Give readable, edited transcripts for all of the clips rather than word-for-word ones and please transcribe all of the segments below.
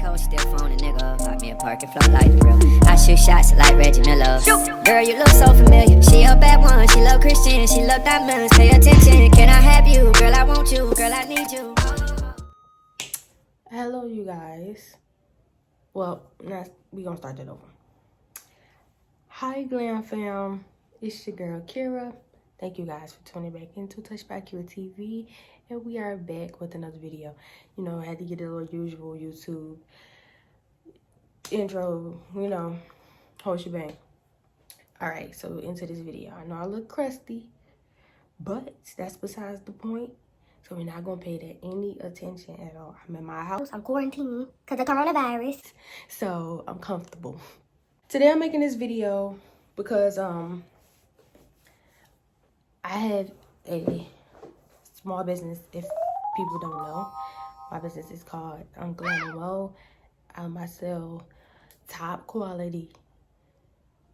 cold, still phone a nigga. Pop me a park and flow like real. I shoot shots like Reggie Miller. Girl, you look so familiar. She a bad one, she love Christian, she love diamonds. Pay attention, can I have you? Girl, I want you, girl, I need you. Hello, you guys. Well, we gonna start that over. Hi, Glam fam. It's your girl, Kira. Thank you guys for tuning back into Touchback Kira TV. And we are back with another video. You know, I had to get a little usual YouTube intro, whole shebang. Alright, so into this video. I know I look crusty, but that's besides the point. So we're not gonna pay that any attention at all. I'm in my house. I'm quarantined because of coronavirus. So I'm comfortable. Today I'm making this video because I have a small business. If people don't know, my business is called Glam. I sell top quality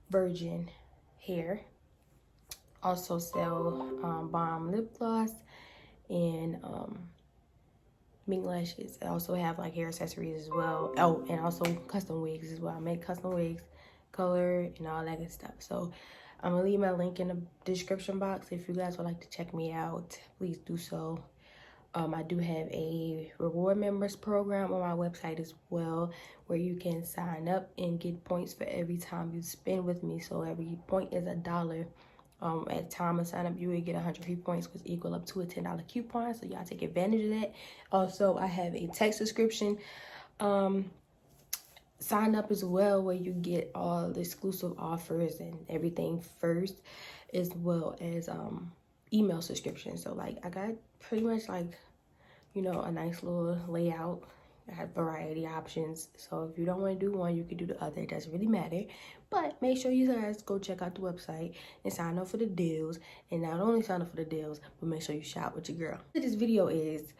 virgin hair. Also sell bomb lip gloss and mink lashes. I also have like hair accessories as well. Oh, and also custom wigs as well. I make custom wigs, color, and all that good stuff. So I'm gonna leave my link in the description box. If you guys would like to check me out, please do so. I do have a reward members program on my website as well, where you can sign up and get points for every time you spend with me. So every point is $1. At the time of sign up, you would get 100 free points, which equal up to a $10 coupon. So y'all take advantage of that. Also, I have a text subscription sign up as well, where you get all the exclusive offers and everything first, as well as email subscription. So like I got pretty much like, a nice little layout. I have variety options. So if you don't want to do one, you can do the other. It doesn't really matter. But make sure you guys go check out the website and sign up for the deals. And not only sign up for the deals, but make sure you shop with your girl. This video is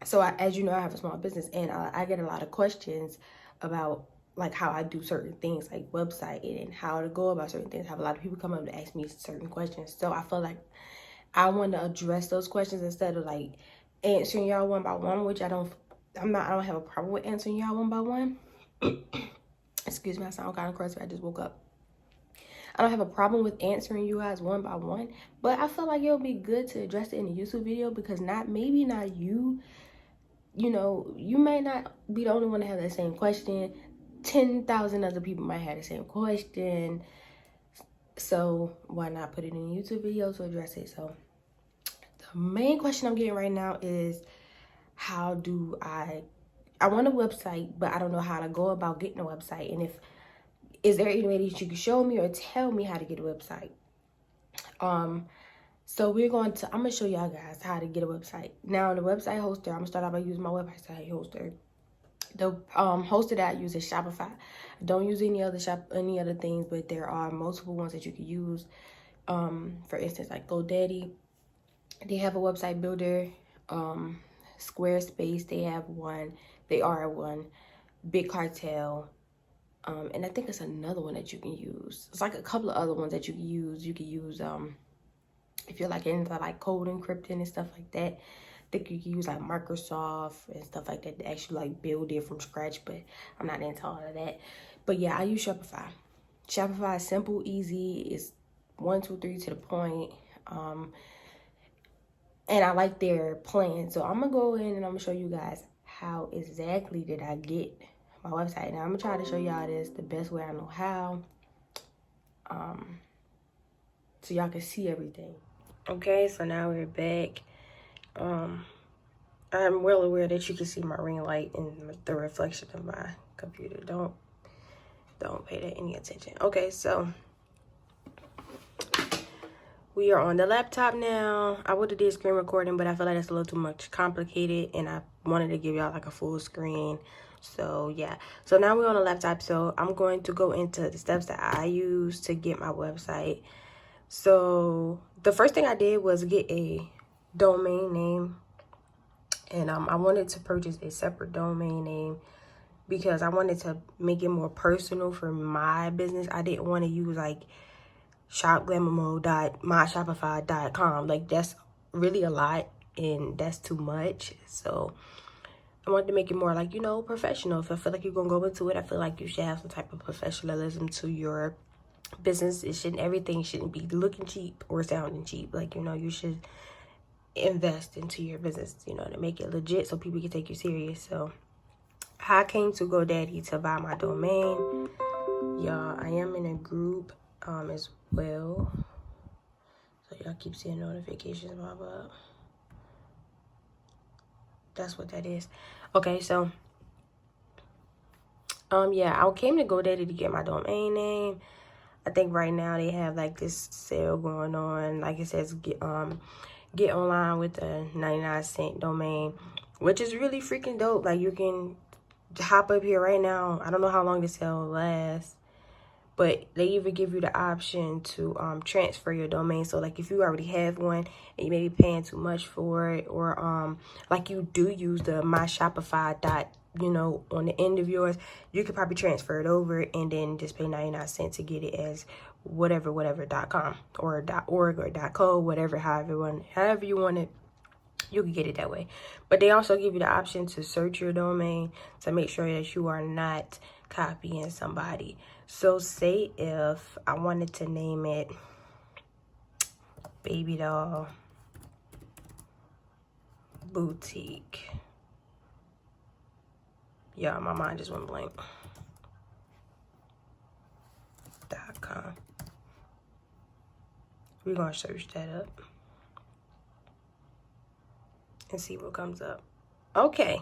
so as you know, I have a small business, and I get a lot of questions about like how I do certain things, like website and how to go about certain things. I have a lot of people come up and ask me certain questions. So I feel like I want to address those questions instead of like answering y'all one by one, which I don't have a problem with answering y'all one by one. Excuse me, I sound kind of crusty. I just woke up. I don't have a problem with answering you guys one by one, but I feel like it'll be good to address it in a YouTube video, because maybe not you. You may not be the only one to have that same question. 10,000 other people might have the same question. So why not put it in a YouTube video to address it? So the main question I'm getting right now is, how do I want a website, but I don't know how to go about getting a website. And is there any way that you can show me or tell me how to get a website? So I'm gonna show y'all guys how to get a website. Now the website hoster, I'm gonna start out by using my website hoster. The hoster that I use is Shopify. I don't use any other things, but there are multiple ones that you can use. For instance, like GoDaddy, they have a website builder. Squarespace, they have one. They are one. Big Cartel. And I think it's another one that you can use. It's like a couple of other ones that you can use. You can use if you're like into like code encrypting and stuff like that. I think you can use like Microsoft and stuff like that to actually like build it from scratch, but I'm not into all of that. But yeah, I use Shopify. Shopify is simple, easy. It's 1, 2, 3 to the point. And I like their plan. So I'm gonna go in and I'm gonna show you guys how exactly did I get my website. Now I'm gonna try to show y'all this the best way I know how. So y'all can see everything. Okay, so now we're back. I'm well aware that you can see my ring light and the reflection of my computer. Don't pay that any attention. Okay, so we are on the laptop now. I would have did screen recording, but I feel like that's a little too much complicated, and I wanted to give y'all like a full screen. So yeah, so now we're on the laptop. So I'm going to go into the steps that I use to get my website. So the first thing I did was get a domain name, and I wanted to purchase a separate domain name because I wanted to make it more personal for my business. I didn't want to use like shopglamamo.myshopify.com. Like that's really a lot and that's too much. So I wanted to make it more like, you know, professional. If I feel like you're going to go into it, I feel like you should have some type of professionalism to your business. Everything shouldn't be looking cheap or sounding cheap. Like, you know, you should invest into your business, you know, to make it legit so people can take you serious. So I came to GoDaddy to buy my domain. Y'all, I am in a group as well. So y'all keep seeing notifications pop up. That's what that is. Okay, so yeah, I came to GoDaddy to get my domain name. I think right now they have like this sale going on. Like it says, get online with a 99-cent domain, which is really freaking dope. Like you can hop up here right now. I don't know how long the sale lasts, but they even give you the option to transfer your domain. So like if you already have one and you may be paying too much for it, or like you do use the my Shopify you know, on the end of yours, you could probably transfer it over and then just pay 99 cents to get it as whatever.com or .org or .co, whatever, however you want it, you can get it that way. But they also give you the option to search your domain to make sure that you are not copying somebody. So say if I wanted to name it Baby Doll Boutique. Yeah, my mind just went blank. .com. We're gonna search that up and see what comes up. Okay,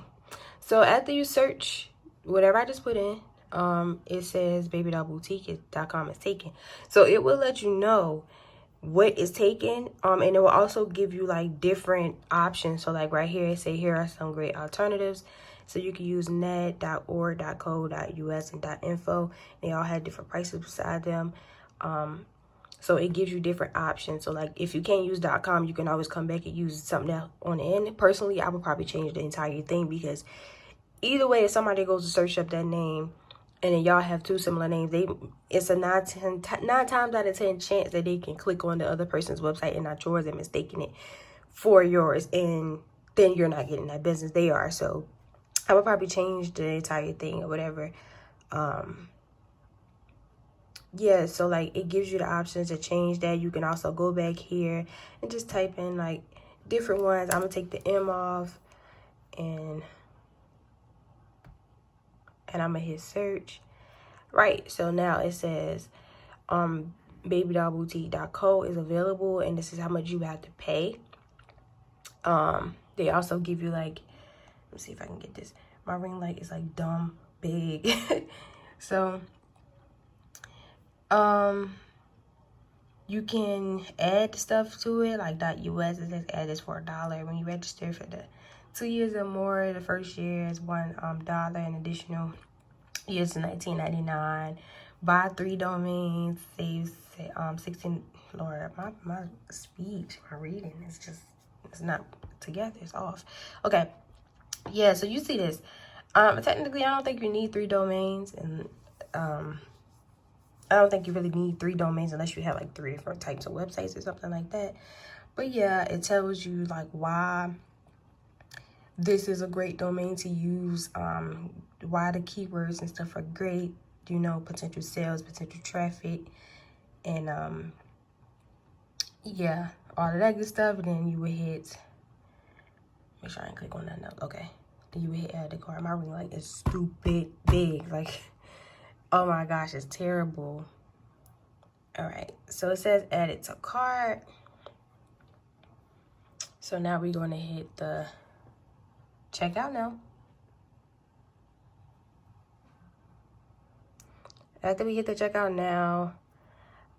so after you search whatever I just put in, it says babydollboutique.com is taken. So it will let you know what is taken, and it will also give you like different options. So like right here, it say here are some great alternatives. So you can use net, .org, .co, .us, and .info. They all have different prices beside them. So it gives you different options. So like if you can't use .com, you can always come back and use something else on the end. Personally, I would probably change the entire thing, because either way, if somebody goes to search up that name and then y'all have two similar names, it's a 9 times out of 10 chance that they can click on the other person's website and not yours and mistaking it for yours, and then you're not getting that business, they are. So I would probably change the entire thing or whatever. Yeah, so like it gives you the options to change that. You can also go back here and just type in like different ones. I'm gonna take the M off, and I'm gonna hit search. Right, so now it says babydollboutique.co is available, and this is how much you have to pay. They also give you like, let's see if I can get this. My ring light is like dumb big. So you can add stuff to it, like .us. It says add this for $1 when you register for the 2 years or more. The first year is $1 and additional years to $19.99. Buy 3 domains, save 16. Lord, my speech, my reading is just, it's not together, it's off. Okay, yeah, so you see this. Technically, I don't think you need 3 domains, and I don't think you really need 3 domains unless you have like 3 different types of websites or something like that. But yeah, it tells you like why this is a great domain to use, why the keywords and stuff are great, you know, potential sales, potential traffic, and yeah, all of that good stuff. And then you would hit, make sure I didn't click on that note. Okay, then you would hit add to cart. My ring light is stupid big, like, oh my gosh, it's terrible. All right, so it says add it to cart. So now we're going to hit the checkout now. After we hit the checkout now,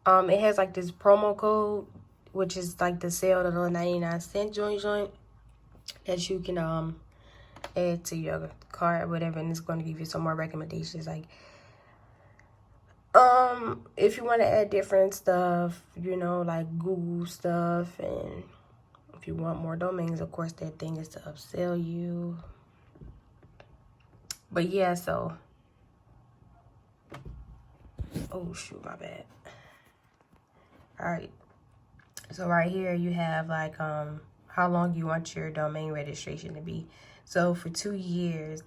it has like this promo code, which is like the sale, the little 99-cent joint that you can add to your cart or whatever, and it's going to give you some more recommendations, like if you want to add different stuff, you know, like Google stuff, and if you want more domains, of course that thing is to upsell you. But yeah, so oh shoot, my bad. All right, so right here you have like how long you want your domain registration to be. So for 2 years,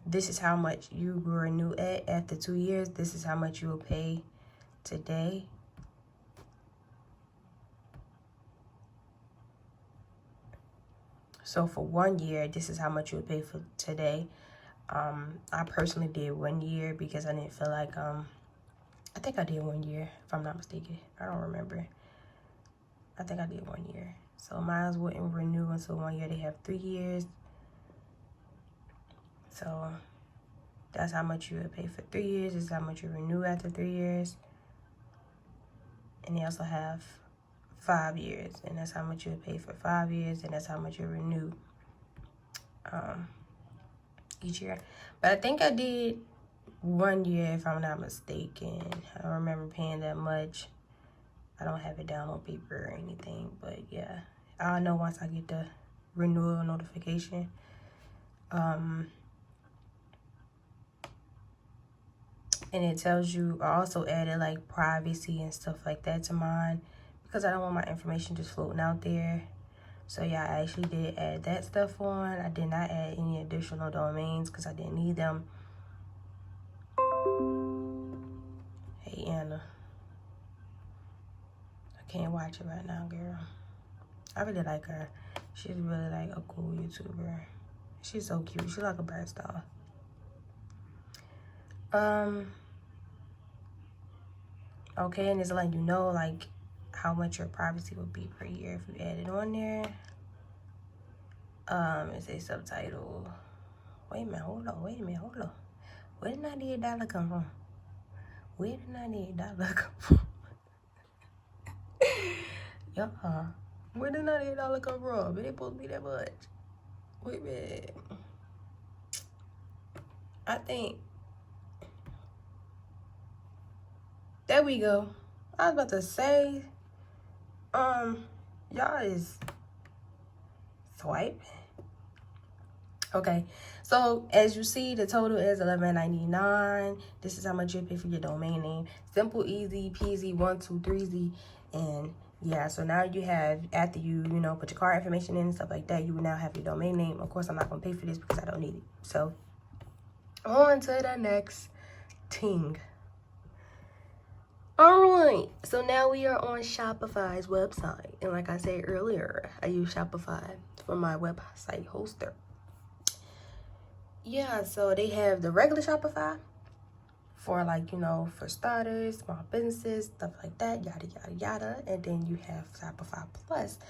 this is how much you will renew at. After 2 years, this is how much you will pay today. So for 1 year, this is how much you would pay for today. I personally did 1 year because I didn't feel like, I think I did 1 year, if I'm not mistaken. I don't remember. I think I did 1 year. So mine wouldn't renew until 1 year. They have 3 years. So that's how much you would pay for 3 years. This is how much you renew after 3 years. And they also have 5 years. And that's how much you would pay for 5 years. And that's how much you renew each year. But I think I did 1 year, if I'm not mistaken. I don't remember paying that much. I don't have it down on paper or anything. But yeah, I'll know once I get the renewal notification. And it tells you, I also added like privacy and stuff like that to mine because I don't want my information just floating out there. So yeah, I actually did add that stuff on. I did not add any additional domains because I didn't need them. Hey Anna, I can't watch it right now, girl. I really like her. She's really like a cool YouTuber. She's so cute. She's like a bird star. Okay, and it's letting you know like how much your privacy would be per year if you add it on there. It's a subtitle. Wait a minute, hold on. Where did $98 come from? Where did $98 come from? Yeah, where did $98 come from? It ain't supposed to be that much. Wait a minute. I think. There we go. I was about to say, y'all is swiping. Okay, so as you see, the total is $11.99. This is how much you pay for your domain name. Simple, easy, peasy, 1, 2, 3, and yeah. So now you have, after you put your card information in and stuff like that, you will now have your domain name. Of course, I'm not gonna pay for this because I don't need it. So on to the next thing. All right, so now we are on Shopify's website. And like I said earlier, I use Shopify for my website hoster. Yeah, so they have the regular Shopify for like, for starters, small businesses, stuff like that, yada, yada, yada. And then you have Shopify Plus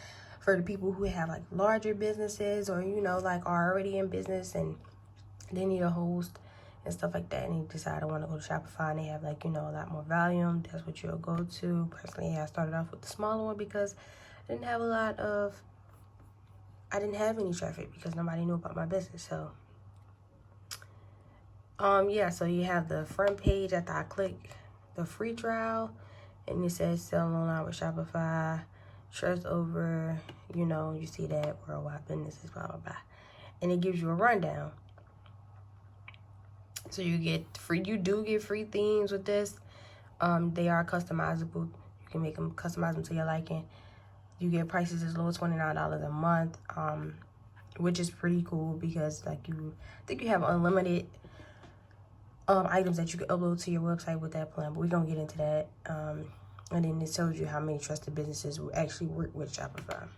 for the people who have like larger businesses or, like are already in business and they need a host and stuff like that, and you decide I want to go to Shopify and they have like a lot more volume. That's what you'll go to. Personally, I started off with the smaller one because I didn't have any traffic because nobody knew about my business. So yeah, so you have the front page after I click the free trial and it says sell online with Shopify, trust over, you see that worldwide businesses, blah blah blah, and it gives you a rundown. So you do get free themes with this. They are customizable. You can make them, customize them to your liking. You get prices as low as $29 a month, which is pretty cool because I think you have unlimited items that you can upload to your website with that plan. But we're gonna get into that. And then it tells you how many trusted businesses will actually work with Shopify.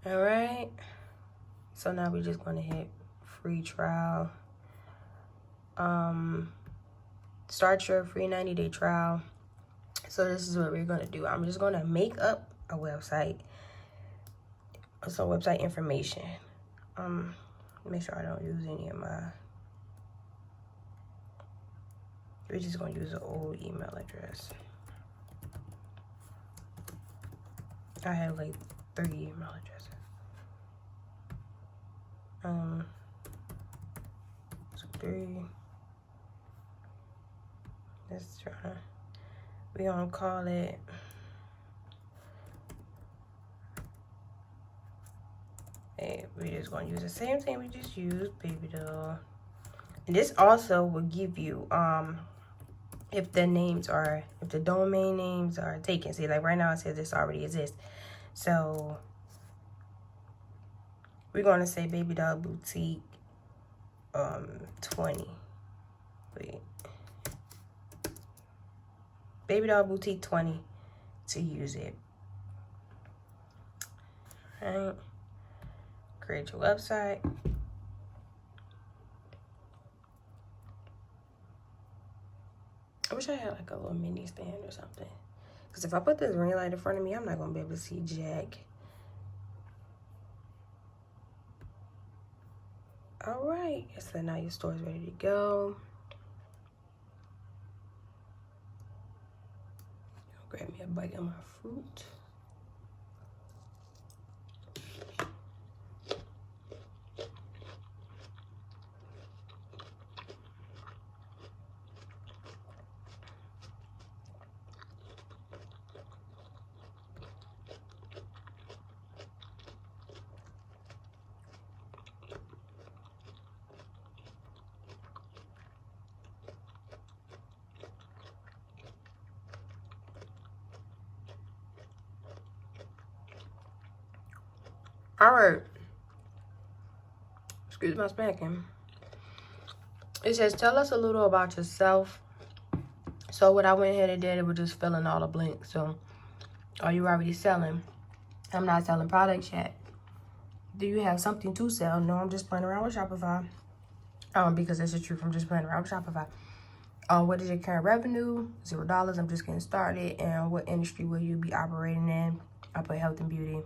All right. So now we're just gonna hit free trial. Start your free 90-day trial. So this is what we're gonna do. I'm just gonna make up a website, some website information. Make sure I don't use any of my. We're just gonna use an old email address. I have like 3 email addresses. So 3. Let's try. We gonna call it. Hey, we just gonna use the same thing we just used, baby doll. And this also will give you if the domain names are taken. See, like right now it says this already exists. So We're going to say Baby Doll Boutique 20. Wait. Baby Doll Boutique 20 to use it. Alright. Create your website. I wish I had like a little mini stand or something. Because if I put this ring light in front of me, I'm not going to be able to see jack. Alright. So now your store is ready to go. Grab me a bite of my fruit. All right. Excuse my smacking. It says, tell us a little about yourself. So what I went ahead and did, it was just fill in all the blanks. So, are you already selling? I'm not selling products yet. Do you have something to sell? No, I'm just playing around with Shopify. Because it's the truth, I'm just playing around with Shopify. What is your current revenue? $0. I'm just getting started. And what industry will you be operating in? I put health and beauty.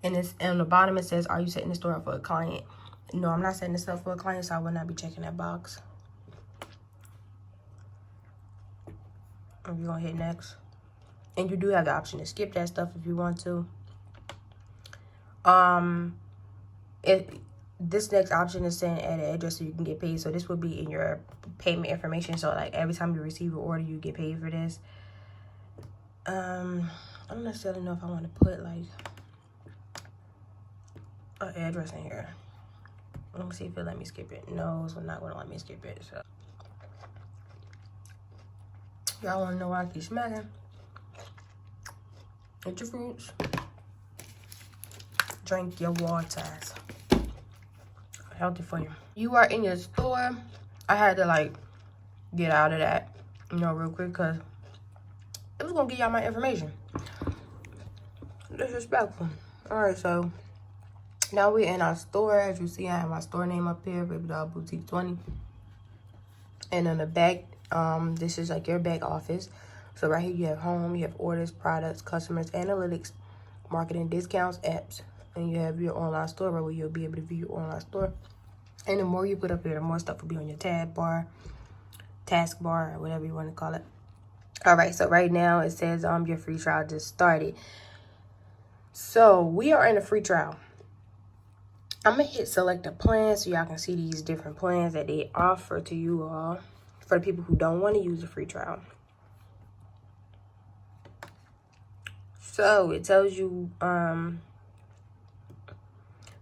And it's on the bottom, it says, are you setting the store up for a client? No, I'm not setting this up for a client, so I will not be checking that box. And we're going to hit next. And you do have the option to skip that stuff if you want to. This next option is saying add an address so you can get paid. So this will be in your payment information. So like every time you receive an order, you get paid for this. I don't necessarily know if I want to put like an address in here. Let me see if it let me skip it. No, it's not going to let me skip it. So y'all want to know why I keep smacking? Eat your fruits. Drink your waters. Healthy for you. You are in your store. I had to like get out of that, real quick because it was going to give y'all my information. Disrespectful. Alright, so now we're in our store. As you see, I have my store name up here, Baby Doll Boutique 20. And on the back, this is like your back office. So right here you have home, you have orders, products, customers, analytics, marketing, discounts, apps. And you have your online store where you'll be able to view your online store. And the more you put up here, the more stuff will be on your tab bar, task bar, or whatever you want to call it. Alright, so right now it says your free trial just started. So we are in a free trial. I'm going to hit select a plan so y'all can see these different plans that they offer to you all for the people who don't want to use the free trial. So it tells you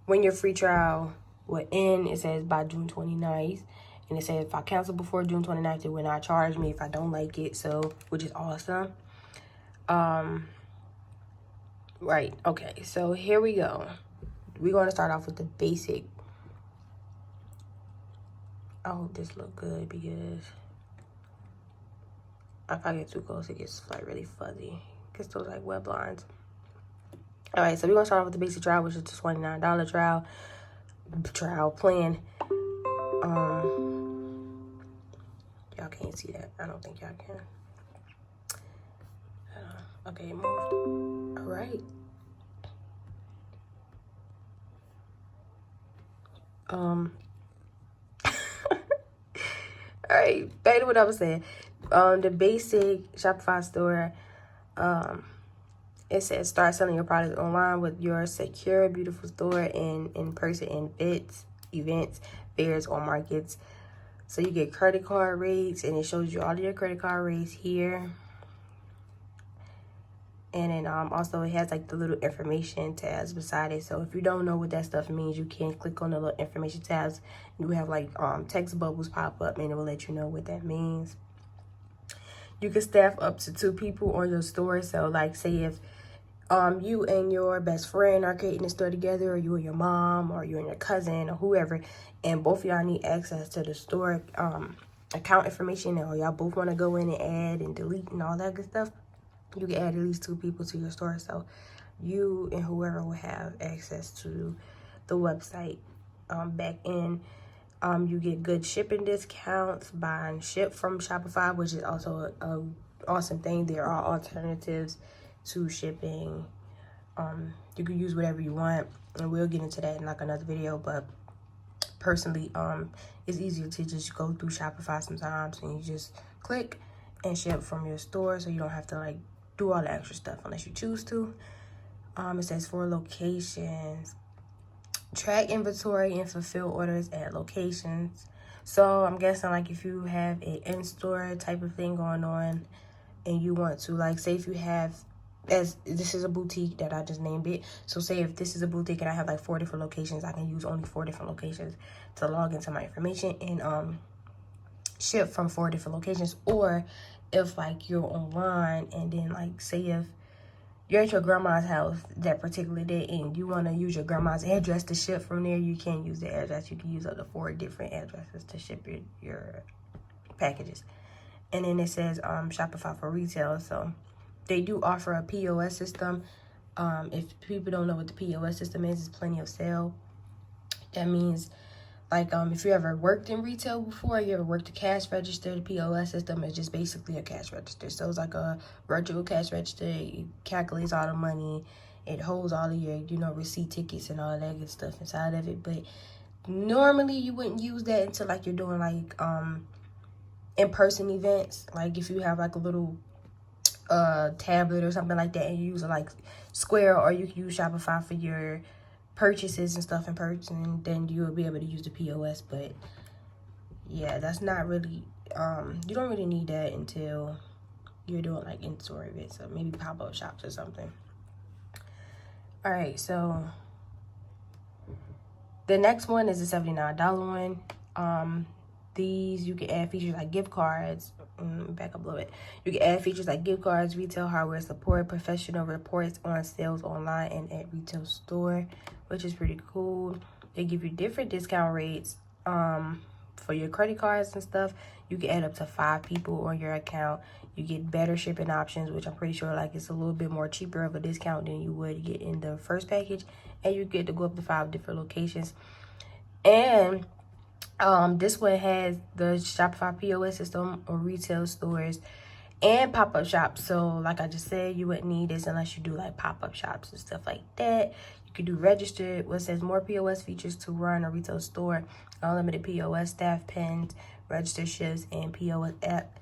when your free trial will end. It says by June 29th. And it says if I cancel before June 29th, it will not charge me if I don't like it. So, which is awesome. Right. Okay. So here we go. We're going to start off with the basic. I hope this look good because if I get too close, it gets like really fuzzy. Gets those like web lines. All right. So we're going to start off with the basic trial, which is the $29 trial plan. Y'all can't see that. I don't think y'all can. Okay, it moved. All right. All right, back to what I was saying. The basic Shopify store, it says start selling your products online with your secure, beautiful store and in-person events, fairs, or markets. So you get credit card rates, and it shows you all of your credit card rates here. And then also it has like the little information tabs beside it. So if you don't know what that stuff means, you can click on the little information tabs. You have like text bubbles pop up, and it will let you know what that means. You can staff up to 2 people on your store. So like say if you and your best friend are creating a store together, or you and your mom, or you and your cousin, or whoever, and both of y'all need access to the store account information, or y'all both want to go in and add and delete and all that good stuff, you can add at least 2 people to your store. So you and whoever will have access to the website. Back in, you get good shipping discounts, buying ship from Shopify, which is also a awesome thing. There are alternatives to shipping. You can use whatever you want, and we'll get into that in like another video. But personally, it's easier to just go through Shopify sometimes, and you just click and ship from your store, so you don't have to like do all the extra stuff unless you choose to. It says 4 locations. Track inventory and fulfill orders at locations. So I'm guessing like if you have an in-store type of thing going on, and you want to, like, say if you have, as this is a boutique that I just named it, so say if this is a boutique and I have like 4 different locations, I can use only 4 different locations to log into my information and ship from 4 different locations. Or if like you're online, and then like say if you're at your grandma's house that particular day and you want to use your grandma's address to ship from there, you can't use the address. You can use up to 4 different addresses to ship your packages. And then it says Shopify for retail. So they do offer a POS system. If people don't know what the POS system is, it's plenty of sale. That means like if you ever worked in retail before, you ever worked a cash register, the POS system is just basically a cash register. So it's like a virtual cash register. It calculates all the money. It holds all of your, receipt tickets and all that good stuff inside of it. But normally you wouldn't use that until like you're doing like in-person events. Like if you have like a little tablet or something like that, and you use like Square, or you can use Shopify for your purchases and stuff in person, then you'll be able to use the POS. But yeah, that's not really you don't really need that until you're doing like in-store events, or maybe pop-up shops or something. All right, so the next one is the $79 one. These you can add features like gift cards. Back up a little bit. You can add features like gift cards, retail hardware support, professional reports on sales online and at retail store, which is pretty cool. They give you different discount rates for your credit cards and stuff. You can add up to 5 people on your account. You get better shipping options, which I'm pretty sure like it's a little bit more cheaper of a discount than you would get in the first package. And you get to go up to 5 different locations. And this one has the Shopify POS system or retail stores and pop-up shops. So like I just said, you wouldn't need this unless you do like pop-up shops and stuff like that. You could do registered, what says more POS features to run a retail store, unlimited POS staff pins, register shifts, and POS app.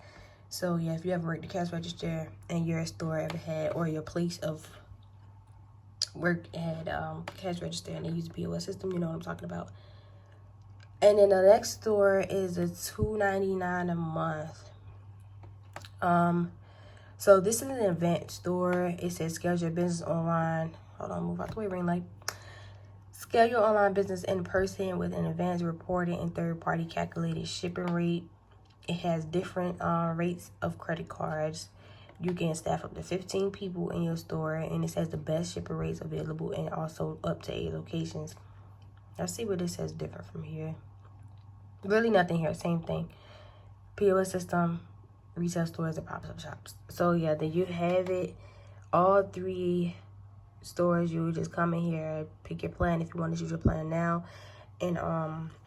So yeah, if you ever worked the cash register and your store ever had, or your place of work had cash register and they use the POS system, you know what I'm talking about. And then the next store is a $2.99 a month. So this is an event store. It says scale your business online. Hold on, move out the way, ring light. Scale your online business in person with an advanced reporting and third-party calculated shipping rate. It has different rates of credit cards. You can staff up to 15 people in your store, and it says the best shipping rates available, and also up to 8 locations. Let's see what this says different from here. Really nothing here, same thing. POS system, retail stores, and pop-up shops. So yeah, then you have it. All 3 stores, you just come in here, pick your plan if you want to choose your plan now, and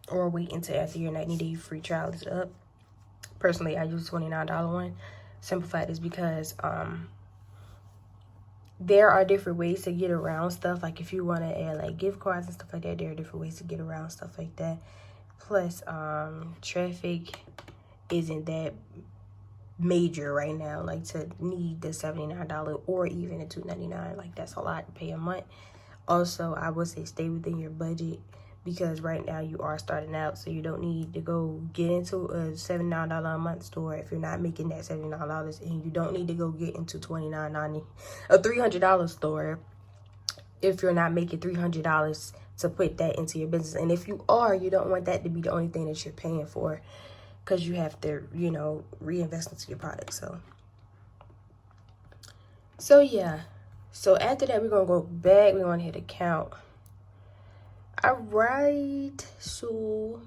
or wait until after your 90-day free trial is up. Personally, I use the $29 one. Simplified is because there are different ways to get around stuff. Like if you want to add like gift cards and stuff like that, there are different ways to get around stuff like that. Plus, traffic isn't that major right now, like to need the $79 or even the $2.99. Like that's a lot to pay a month. Also, I would say stay within your budget, because right now you are starting out, so you don't need to go get into a $79 a month store if you're not making that $79, and you don't need to go get into $29.90 a $300 store if you're not making $300 to put that into your business. And if you are, you don't want that to be the only thing that you're paying for, because you have to, reinvest into your product. So yeah, So after that, we're gonna go back. We're gonna hit account. All right. So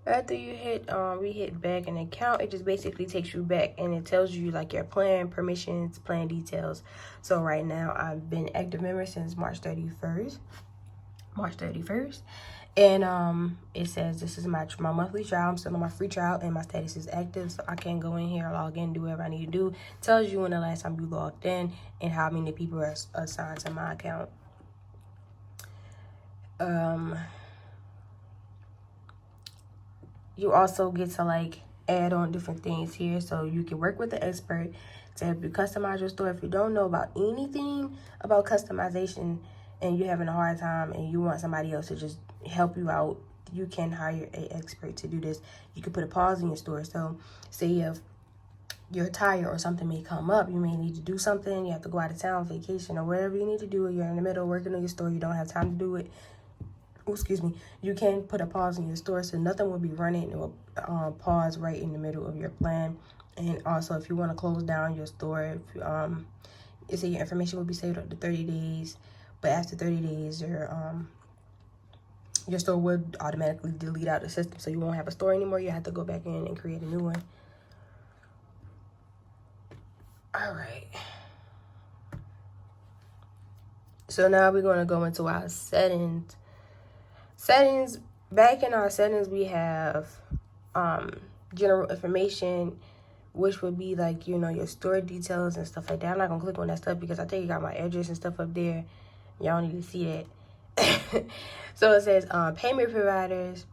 after you hit we hit back in account, it just basically takes you back and it tells you like your plan, permissions, plan details. So right now I've been active member since March 31st. And it says this is my monthly trial. I'm still on my free trial and my status is active, so I can go in here, log in, do whatever I need to do. Tells you when the last time you logged in and how many people are assigned to my account. You also get to like add on different things here, so you can work with the expert to help you customize your store. If you don't know about anything about customization and you're having a hard time and you want somebody else to just help you out, you can hire an expert to do this. You can put a pause in your store. So say if you're tired or something may come up, you may need to do something, you have to go out of town, vacation, or whatever you need to do, you're in the middle of working on your store, you don't have time to do it, you can put a pause in your store, so nothing will be running or pause right in the middle of your plan. And also, if you want to close down your store, if you say your information will be saved up to 30 days, but after 30 days, your store would automatically delete out the system, so you won't have a store anymore. You have to go back in and create a new one. All right. So now we're going to go into our settings. Back in our settings, we have general information, which would be like, your store details and stuff like that. I'm not gonna click on that stuff because I think you got my address and stuff up there. Y'all need to see that. So it says payment providers,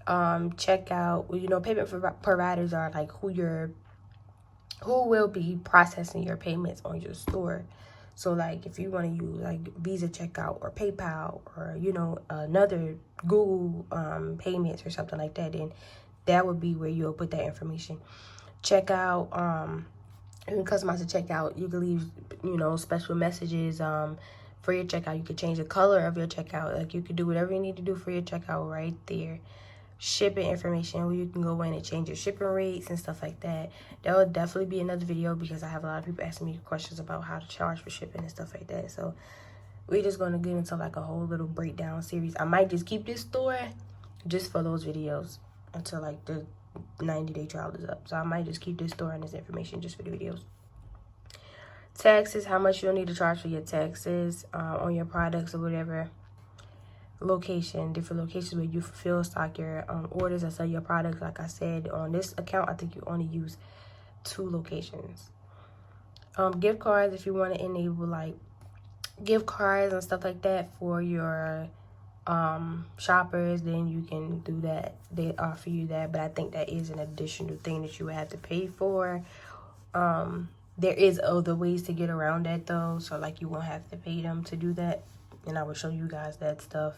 checkout. Payment providers are like who will be processing your payments on your store. So like if you want to use like Visa checkout or PayPal or another Google payments or something like that, then that would be where you'll put that information. Checkout, you can customize the checkout. You can leave special messages for your checkout. You can change the color of your checkout. Like you can do whatever you need to do for your checkout right there. Shipping information, where you can go in and change your shipping rates and stuff like that. That will definitely be another video because I have a lot of people asking me questions about how to charge for shipping and stuff like that. So we're just going to get into like a whole little breakdown series. I might just keep this store just for those videos until like the 90-day trial is up. So I might just keep this store and this information just for the videos. Taxes, how much you'll need to charge for your taxes on your products or whatever. Location, different locations where you fulfill, stock your orders and sell your products. Like I said, on this account, I think you only use 2 locations. Gift cards, if you want to enable like gift cards and stuff like that for your shoppers, then you can do that. They offer you that, but I think that is an additional thing that you would have to pay for. There is other ways to get around that though, so like you won't have to pay them to do that. And I will show you guys that stuff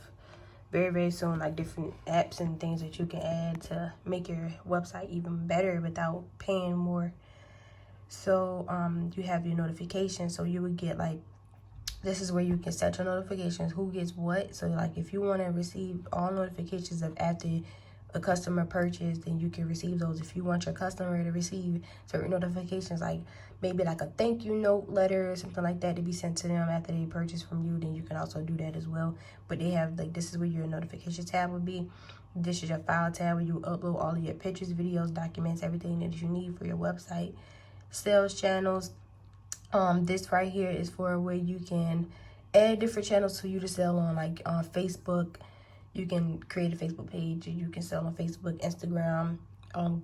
very, very soon, like different apps and things that you can add to make your website even better without paying more. So you have your notifications, so you would get like, this is where you can set your notifications, who gets what. So like if you want to receive all notifications of after a customer purchase, then you can receive those. If you want your customer to receive certain notifications, like maybe like a thank you note letter or something like that to be sent to them after they purchase from you, then you can also do that as well. But they have like, this is where your notification tab would be. This is your file tab where you upload all of your pictures, videos, documents, everything that you need for your website. Sales channels. This right here is for where you can add different channels for you to sell on, like on Facebook. You can create a Facebook page and you can sell on Facebook, Instagram,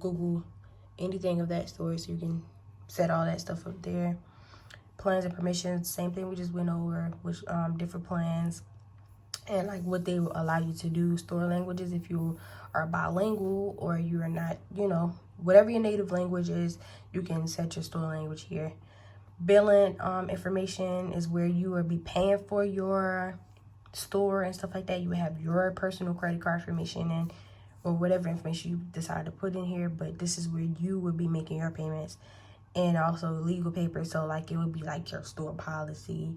Google, anything of that sort. So you can set all that stuff up there. Plans and permissions, same thing we just went over, which different plans and like what they will allow you to do. Store languages, if you are bilingual or you are not, whatever your native language is, you can set your store language here. Billing information is where you will be paying for your store and stuff like that. You would have your personal credit card information and or whatever information you decide to put in here, but this is where you would be making your payments. And also legal papers, so like it would be like your store policy,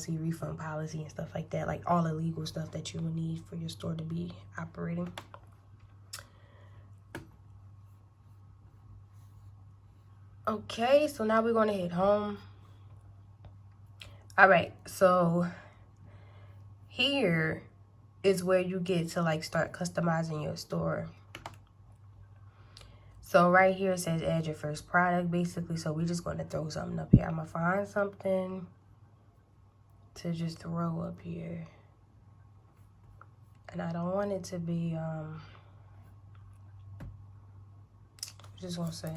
refund policy and stuff like that, like all the legal stuff that you would need for your store to be operating. Okay, so now we're going to hit home. All right, so here is where you get to like start customizing your store. So right here it says add your first product, basically. So we're just going to throw something up here. I'm going to find something to just throw up here. And I don't want it to be, I'm just going to say,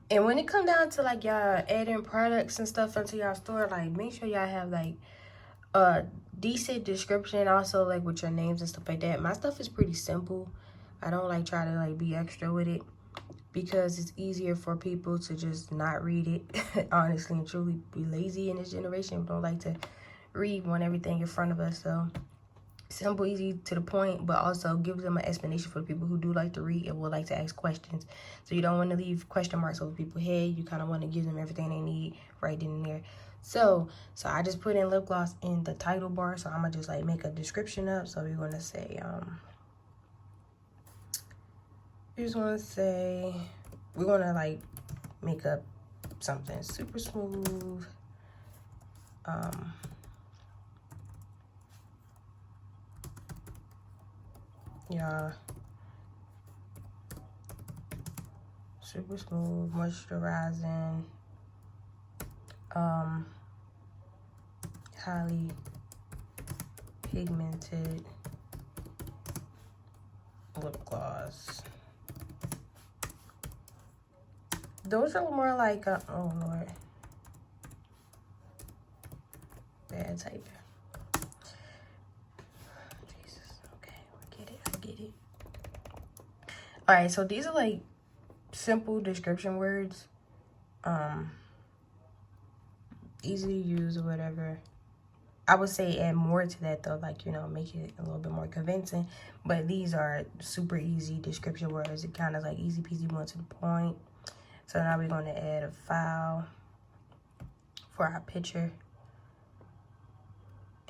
and when it come down to like y'all adding products and stuff into y'all store, like make sure y'all have like a decent description, also like with your names and stuff like that. My stuff is pretty simple. I don't like try to like be extra with it because it's easier for people to just not read it. Honestly and truly, be lazy in this generation. We don't like to read, want everything in front of us. So simple, easy, to the point, but also give them an explanation for the people who do like to read and would like to ask questions. So you don't want to leave question marks over people's head. You kind of want to give them everything they need right then and there. So I just put in lip gloss in the title bar. So I'm gonna just like make a description up. So we're gonna say we're gonna like make up something super smooth. Yeah, super smooth, moisturizing, highly pigmented lip gloss. Those are more like oh Lord, bad typing. I get it. All right, so these are like simple description words, easy to use or whatever. I would say add more to that though, like, you know, make it a little bit more convincing. But these are super easy description words. It kind of like easy peasy, more to the point. So now we're going to add a file for our picture.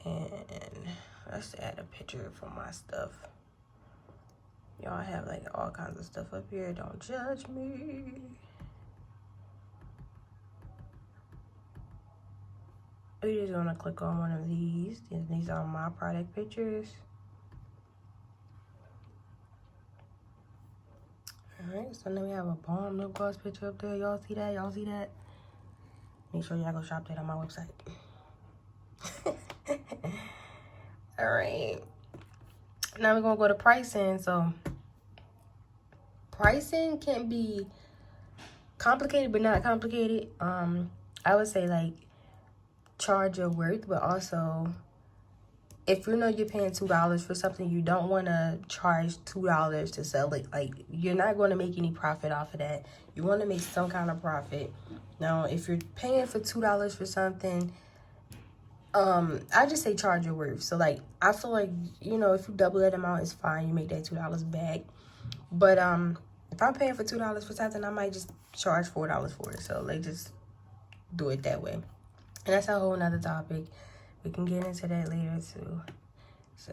And let's add a picture for my stuff. Y'all have like all kinds of stuff up here. Don't judge me. We're just gonna click on one of these. These are my product pictures. Alright, so now we have a bomb lip gloss picture up there. Y'all see that? Y'all see that? Make sure y'all go shop that on my website. Alright. Now we're gonna go to pricing. So pricing can be complicated but not complicated. I would say like charge your worth, but also if you know you're paying $2 for something, you don't want to charge $2 to sell it. Like, you're not going to make any profit off of that. You want to make some kind of profit. Now, if you're paying for $2 for something, I just say charge your worth. So like, I feel like, you know, if you double that amount, it's fine. You make that $2 back. But if I'm paying for $2 for something, I might just charge $4 for it. So like, just do it that way. And that's a whole nother topic. We can get into that later too. So,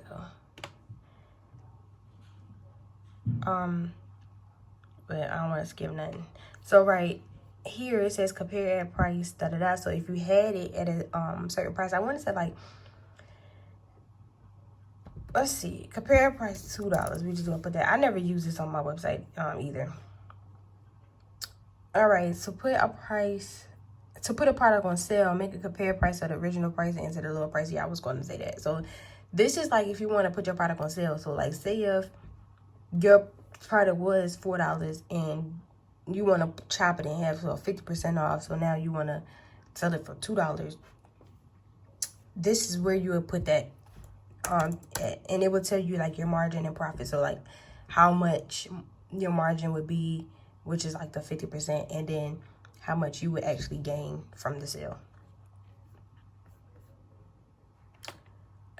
but I don't want to skip nothing. So right here it says compare ad price, da da da. So if you had it at a certain price, I want to say like, let's see, compare ad price $2. We just gonna put that. I never use this on my website either. All right, so put a price. To put a product on sale, make a compare price of the original price and enter the lower price. Yeah, I was going to say that. So this is like if you want to put your product on sale. So like, say if your product was $4 and you want to chop it in half, so 50% off. So now you want to sell it for $2. This is where you would put that and it will tell you like your margin and profit. So like how much your margin would be, which is like the 50%, and then how much you would actually gain from the sale.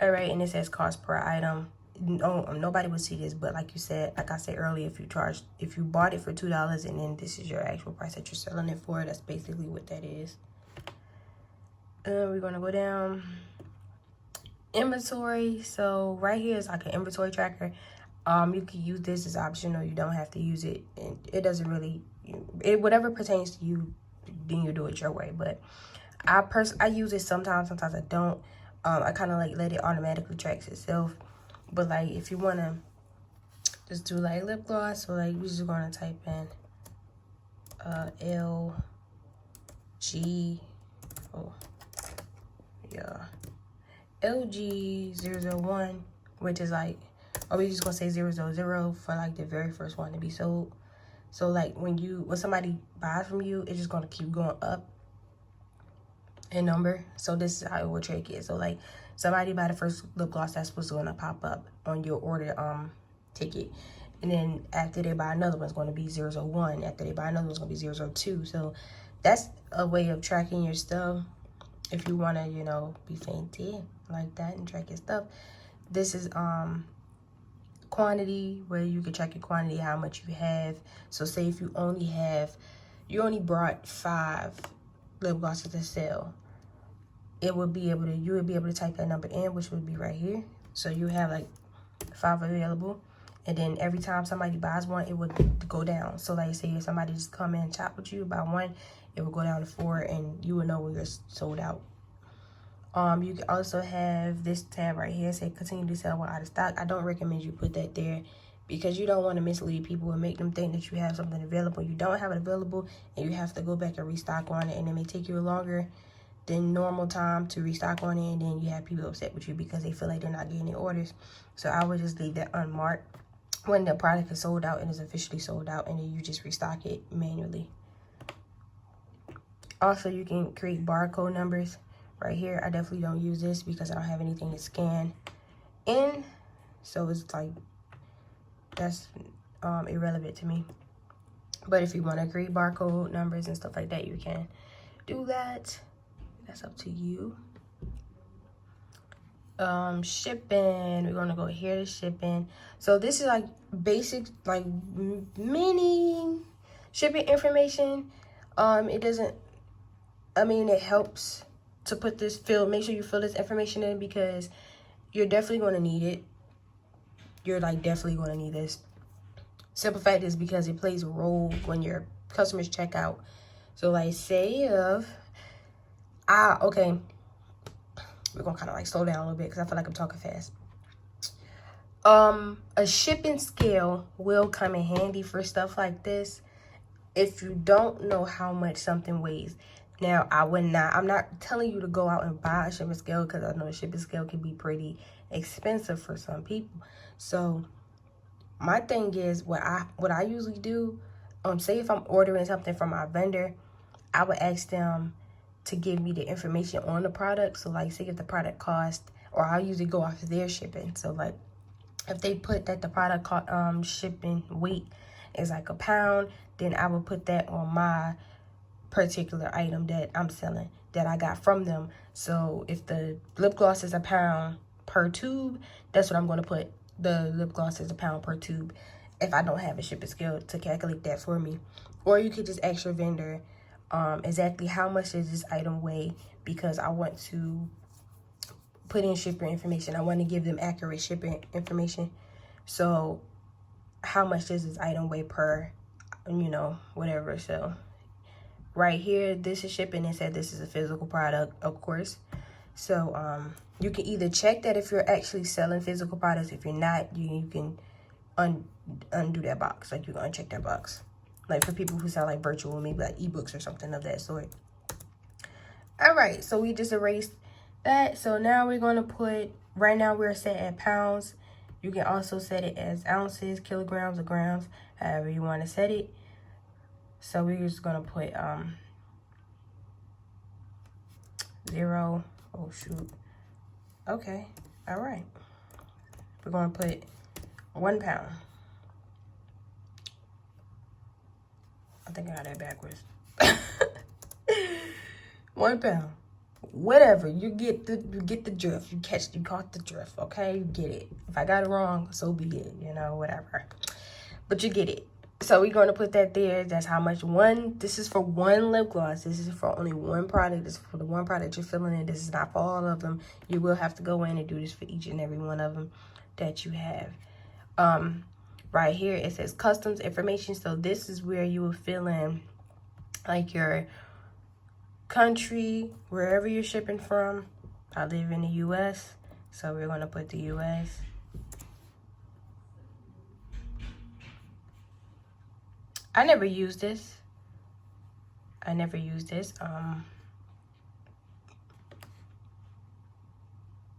All right, and it says cost per item. No, nobody would see this, but like I said earlier, if you bought it for $2 and then this is your actual price that you're selling it for, that's basically what that is. We're gonna go down. Inventory. So right here is like an inventory tracker. You can use this as optional. You don't have to use it, and it doesn't really, whatever pertains to you, then you do it your way. But I use it sometimes I don't. I kind of like let it automatically track itself. But like if you want to just do like lip gloss, so like we're just going to type in LG001, which is like, or we just gonna say 000 for like the very first one to be sold. So like when somebody buys from you, it's just gonna keep going up in number. So this is how it will track it. So like somebody buy the first lip gloss, that's what's gonna pop up on your order ticket. And then after they buy another one, it's going to be 001. After they buy another one, it's going to be 002. So that's a way of tracking your stuff. If you want to, you know, be fancy like that and track your stuff. This is quantity, where you can track your quantity, how much you have. So say if you only brought 5 lip glosses to sell, you would be able to type that number in, which would be right here. So you have like 5 available. And then every time somebody buys one, it would go down. So like say if somebody just come in and chat with you about one, it will go down to 4 and you will know when you're sold out. You can also have this tab right here, say continue to sell when out of stock. I don't recommend you put that there because you don't want to mislead people and make them think that you have something available. You don't have it available and you have to go back and restock on it, and it may take you longer than normal time to restock on it, and then you have people upset with you because they feel like they're not getting their orders. So I would just leave that unmarked when the product is sold out and is officially sold out, and then you just restock it manually. Also, you can create barcode numbers right here. I definitely don't use this because I don't have anything to scan in, so it's like that's irrelevant to me. But if you want to create barcode numbers and stuff like that, you can do that. That's up to you. Shipping, we're gonna go here to shipping. So this is like basic, like mini shipping information. It helps to put this make sure you fill this information in because you're definitely going to need it. You're like definitely going to need this. Simple fact is because it plays a role when your customers check out. So like say if okay, we're gonna kind of like slow down a little bit because I feel like I'm talking fast. A shipping scale will come in handy for stuff like this if you don't know how much something weighs. Now, I'm not telling you to go out and buy a shipping scale because I know a shipping scale can be pretty expensive for some people. So my thing is what I usually do, say if I'm ordering something from my vendor, I would ask them to give me the information on the product. So like say if the product cost, or I'll usually go off of their shipping. So like if they put that the product shipping weight is like a pound, then I will put that on my particular item that I'm selling that I got from them. So if the lip gloss is a pound per tube, that's what I'm going to put. The lip gloss is a pound per tube if I don't have a shipping scale to calculate that for me. Or you could just ask your vendor exactly how much does this item weigh, because I want to put in shipping information. I want to give them accurate shipping information. So how much does this item weigh per, whatever. So right here, this is shipping. It said this is a physical product, of course. So you can either check that if you're actually selling physical products. If you're not, you can undo that box. Like you can uncheck that box. Like for people who sell like virtual, maybe like ebooks or something of that sort. All right, so we just erased that. So now we're going to put, right now we're set at pounds. You can also set it as ounces, kilograms, or grams, however you want to set it. So we're just going to put 0. Oh, shoot. Okay. All right. We're going to put 1 pound. I think I got that backwards. 1 pound. Whatever. You get the drift. You caught the drift, okay? You get it. If I got it wrong, so be it, whatever. But you get it. So we're going to put that there. That's how much this is for one lip gloss. This is for only one product. This is for the one product you're filling in. This is not for all of them. You will have to go in and do this for each and every one of them that you have. Right here it says customs information. So this is where you will fill in like your country, wherever you're shipping from. I live in the US, so we're gonna put the US. I never used this.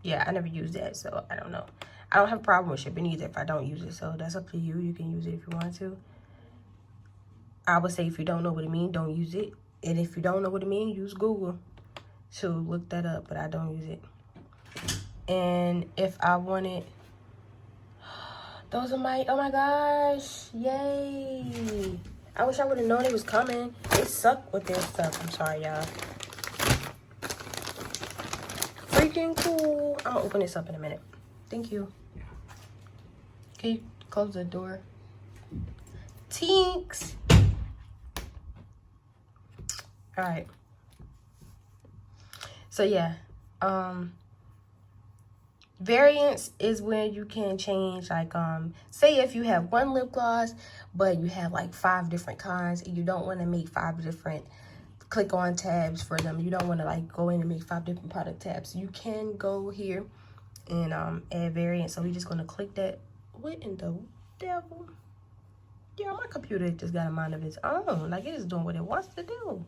Yeah, I never used that, so I don't know. I don't have a problem with shipping either if I don't use it, so that's up to you. You can use it if you want to. I would say if you don't know what it means, don't use it. And if you don't know what it means, use Google to look that up, but I don't use it. And if I wanted, those are my, oh my gosh, yay. I wish I would have known it was coming. They suck with their stuff. I'm sorry, y'all. Freaking cool. I'm gonna open this up in a minute. Thank you. Can you close the door? Tinks. All right. So yeah, variants is when you can change, like, say if you have one lip gloss, but you have like 5 different kinds, and you don't want to make 5 different click-on tabs for them. You don't want to like go in and make 5 different product tabs. You can go here and add variants. So we're just gonna click that. What in the devil? Yeah, my computer just got a mind of its own. Like, it is doing what it wants to do.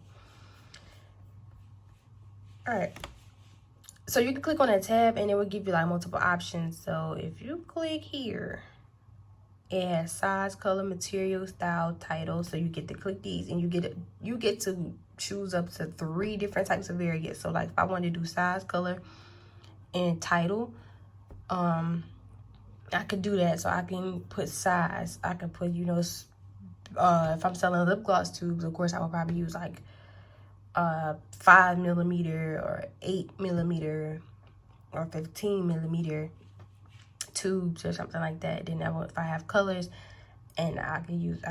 All right. So you can click on that tab and it will give you like multiple options. So if you click here, it has size, color, material, style, title. So you get to click these and you get to choose up to 3 different types of variants. So like if I want to do size, color, and title, I could do that. So I can put size. I can put, you know, if I'm selling lip gloss tubes, of course I would probably use like 5mm or 8mm or 15mm tubes or something like that. Then if I have colors, and I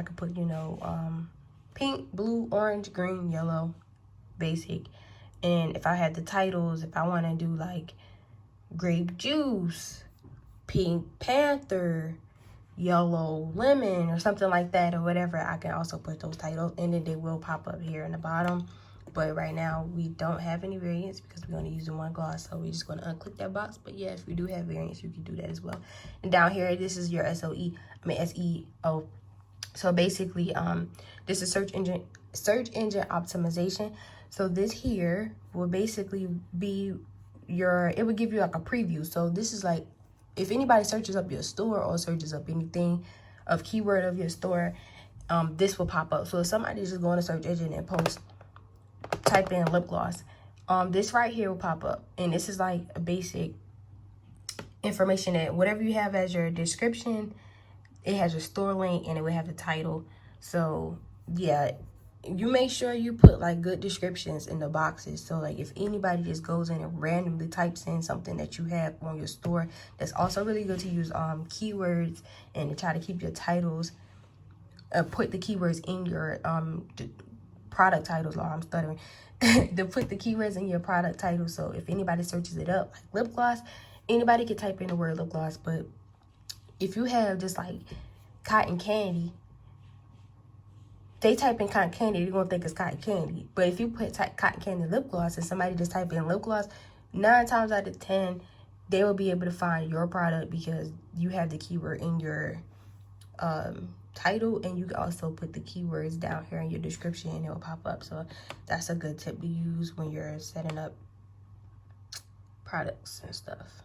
could put, you know, pink, blue, orange, green, yellow, basic. And if I had the titles, if I want to do like grape juice, pink panther, yellow lemon, or something like that, or whatever, I can also put those titles, and then they will pop up here in the bottom. But right now we don't have any variants because we're going to use the one gloss, so we're just going to unclick that box. But yeah, if you do have variants, you can do that as well. And down here, this is your SEO. So basically, this is search engine optimization. So this here will basically be it would give you like a preview. So this is like, if anybody searches up your store or searches up anything of keyword of your store, this will pop up. So if somebody just go on a search engine and type in lip gloss, this right here will pop up. And this is like a basic information that whatever you have as your description, it has your store link and it will have the title. So yeah, you make sure you put like good descriptions in the boxes. So like if anybody just goes in and randomly types in something that you have on your store, that's also really good to use keywords and to try to keep your titles, put the keywords in your product titles. I'm stuttering. To put the keywords in your product title. So if anybody searches it up, like lip gloss, anybody can type in the word lip gloss. But if you have just like cotton candy, they type in cotton candy, they're gonna think it's cotton candy. But if you put cotton candy lip gloss and somebody just type in lip gloss, 9 times out of 10 they will be able to find your product because you have the keyword in your title, and you can also put the keywords down here in your description and it will pop up. So that's a good tip to use when you're setting up products and stuff.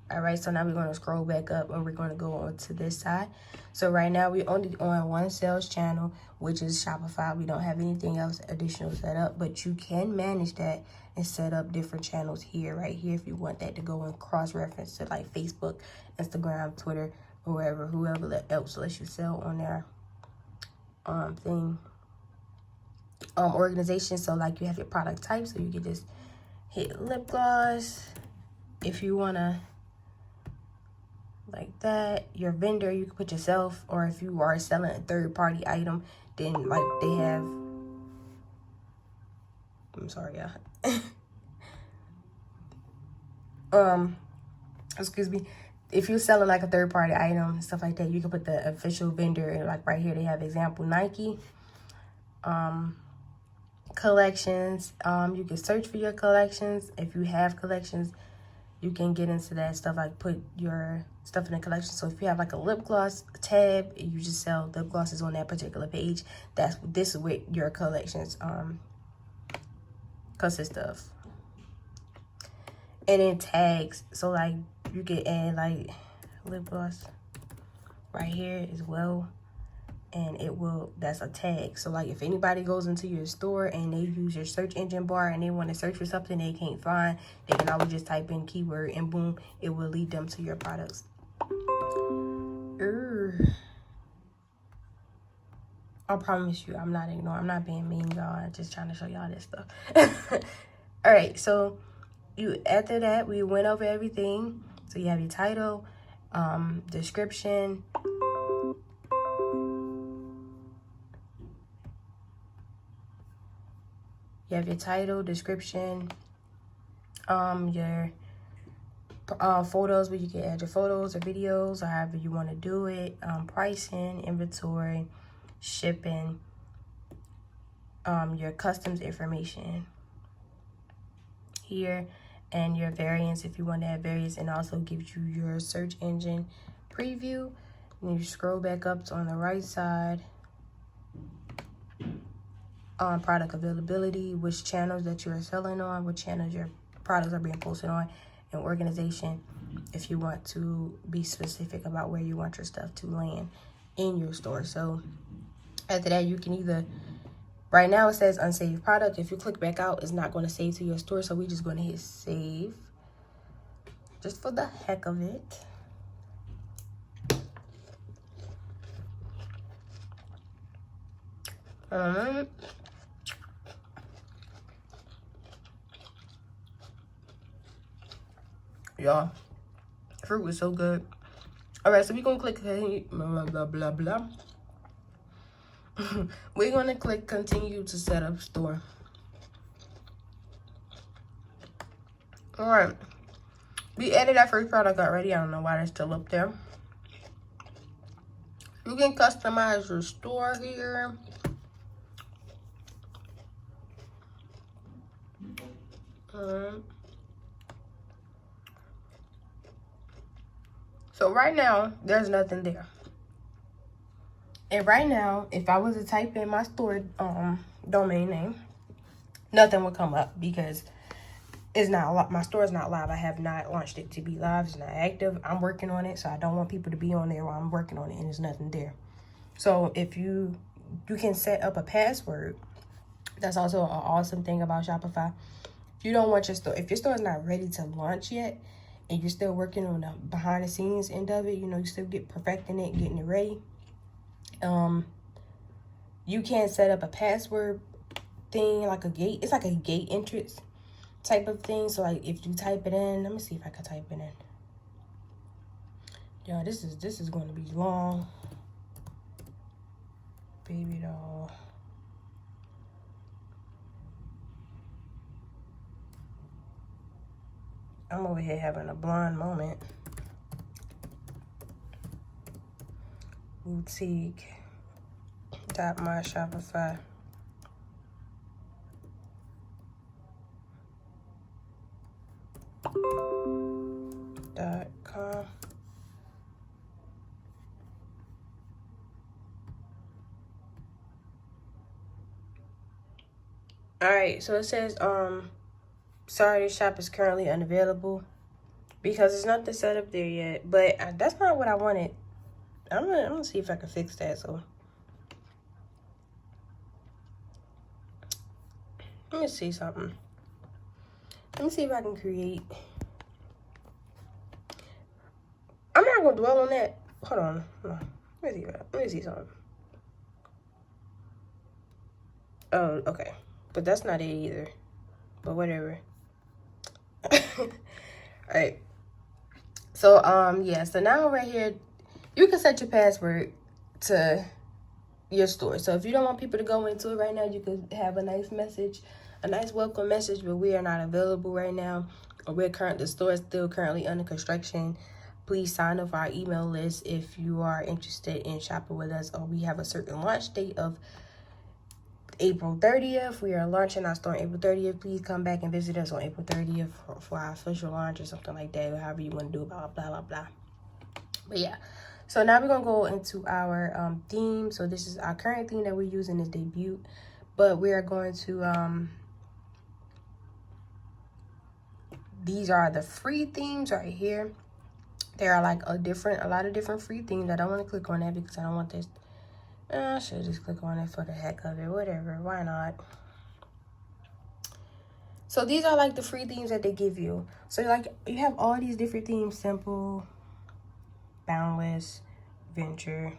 All right, so now we're going to scroll back up and we're going to go on to this side. So right now we're only on one sales channel, which is Shopify. We don't have anything else additional set up, but you can manage that and set up different channels here, right here, if you want that to go and cross-reference to like Facebook, Instagram, Twitter, or whoever else lets you sell on their organization. So like you have your product type, so you can just hit lip gloss if you want to, like that. Your vendor, you can put yourself, or if you are selling a third-party item, then like they have, I'm sorry, y'all. Excuse me. if you're selling like a third-party item, stuff like that, you can put the official vendor, and like right here they have example Nike collections. You can search for your collections. If you have collections, you can get into that stuff, like put your stuff in the collection. So if you have like a lip gloss tab, you just sell lip glosses on that particular page, this is what your collections consist of. And then tags, so like you can add like lip gloss right here as well, and that's a tag. So like if anybody goes into your store and they use your search engine bar and they want to search for something they can't find, they can always just type in keyword and boom, it will lead them to your products. I promise you, I'm not being mean, y'all. I'm just trying to show y'all this stuff. All right, so after that, we went over everything. So you have your title, description, your photos, where you can add your photos or videos or however you want to do it, pricing, inventory, shipping, your customs information here, and your variants if you want to add variants, and also gives you your search engine preview. And you scroll back up to on the right side, product availability, which channels that you are selling on, which channels your products are being posted on, and organization if you want to be specific about where you want your stuff to land in your store. So after that, you can either, right now it says unsaved product. If you click back out, it's not going to save to your store, so we're just going to hit save just for the heck of it. Y'all, fruit was so good. All right, so we're gonna click blah blah blah blah. We're gonna click continue to set up store. All right, we added our first product already. I don't know why that's still up there. You can customize your store here. So right now, there's nothing there. And right now, if I was to type in my store domain name, nothing would come up because it's not, my store is not live. I have not launched it to be live. It's not active. I'm working on it, so I don't want people to be on there while I'm working on it and there's nothing there. So if you can set up a password. That's also an awesome thing about Shopify. If you don't want your store, if your store is not ready to launch yet, and you're still working on the behind the scenes end of it, you still perfecting it, getting it ready. You can set up a password thing, like a gate. It's like a gate entrance type of thing. So like if you type it in, let me see if I can type it in. Yo, this is going to be long. Baby doll. I'm over here having a blonde moment. Boutique. My Shopify. .com. All right, so it says sorry, this shop is currently unavailable because it's not set up there yet. But that's not what I wanted. I'm gonna see if I can fix that. So let me see something. Let me see if I can create. I'm not gonna dwell on that. Hold on. Let me see something. Oh, okay. But that's not it either. But whatever. Alright. So yeah, so now right here, you can set your password to your store. So if you don't want people to go into it right now, you can have a nice message, a nice welcome message, but we are not available right now. The store is still currently under construction. Please sign up for our email list if you are interested in shopping with us, or we have a certain launch date of April 30th. We are launching our store on April 30th. Please come back and visit us on April 30th for our official launch or something like that, or however you want to do it, blah, blah, blah, blah. But yeah, so now we're going to go into our theme. So this is our current theme that we're using is debut, but we are going to, these are the free themes right here. There are like a lot of different free themes. I don't want to click on that because I don't want this. I should just click on it for the heck of it. Whatever. Why not? So these are like the free themes that they give you. So like you have all these different themes: simple, boundless, venture,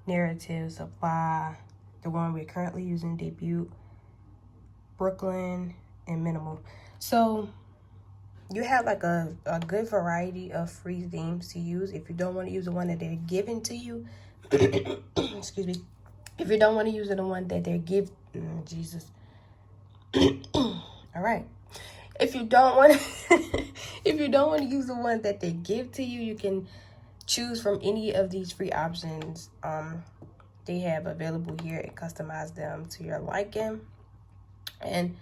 narrative, supply, the one we're currently using, debut, Brooklyn, and minimal. So you have like a good variety of free themes to use. If you don't want to use the one that they're giving to you, excuse me. If you don't want to use the one that they're Jesus. All right. If you don't want to use the one that they give to you, you can choose from any of these free options they have available here and customize them to your liking. And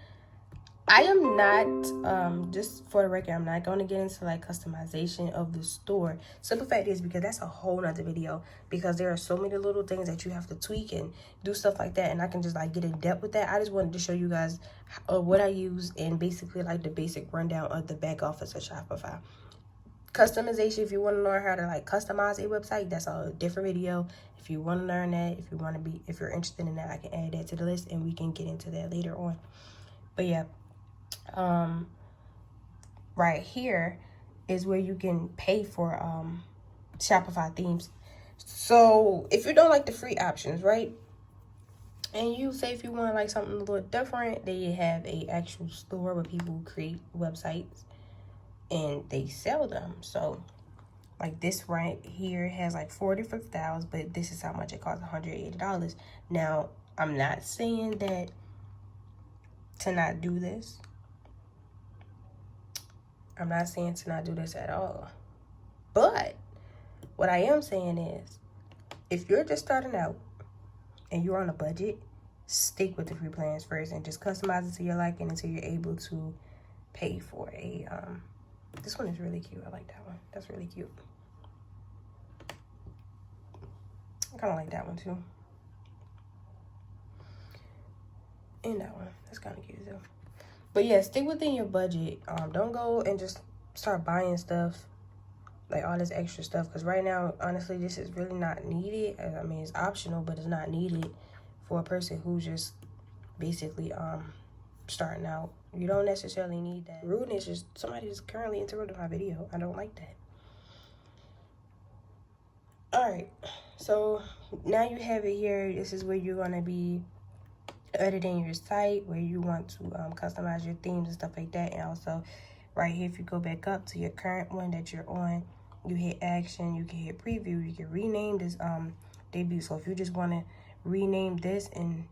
I am not, just for the record, I'm not going to get into like customization of the store. Simple fact is because that's a whole nother video, because there are so many little things that you have to tweak and do stuff like that. And I can just like get in depth with that. I just wanted to show you guys what I use and basically like the basic rundown of the back office of Shopify. Customization, if you want to learn how to like customize a website, that's a different video. If you want to learn that, if you're interested in that, I can add that to the list and we can get into that later on. But yeah. Right here is where you can pay for Shopify themes. So if you don't like the free options, right, and you say if you want like something a little different, they have a actual store where people create websites and they sell them. So like this right here has like 4 different styles, but this is how much it costs, $180. Now I'm not saying that to not do this. I'm not saying to not do this at all. But what I am saying is, if you're just starting out and you're on a budget, stick with the free plans first and just customize it to your liking until you're able to pay for a, this one is really cute. I like that one. That's really cute. I kind of like that one too. And that one. That's kind of cute too. But yeah, stick within your budget. Don't go and just start buying stuff, like all this extra stuff. Because right now, honestly, this is really not needed. I mean, it's optional, but it's not needed for a person who's just basically starting out. You don't necessarily need that. Rudeness is somebody who's currently interrupting my video. I don't like that. All right. So now you have it here. This is where you're going to be editing your site, where you want to customize your themes and stuff like that. And also right here, if you go back up to your current one that you're on, you hit action, you can hit preview, you can rename this debut. So if you just want to rename this and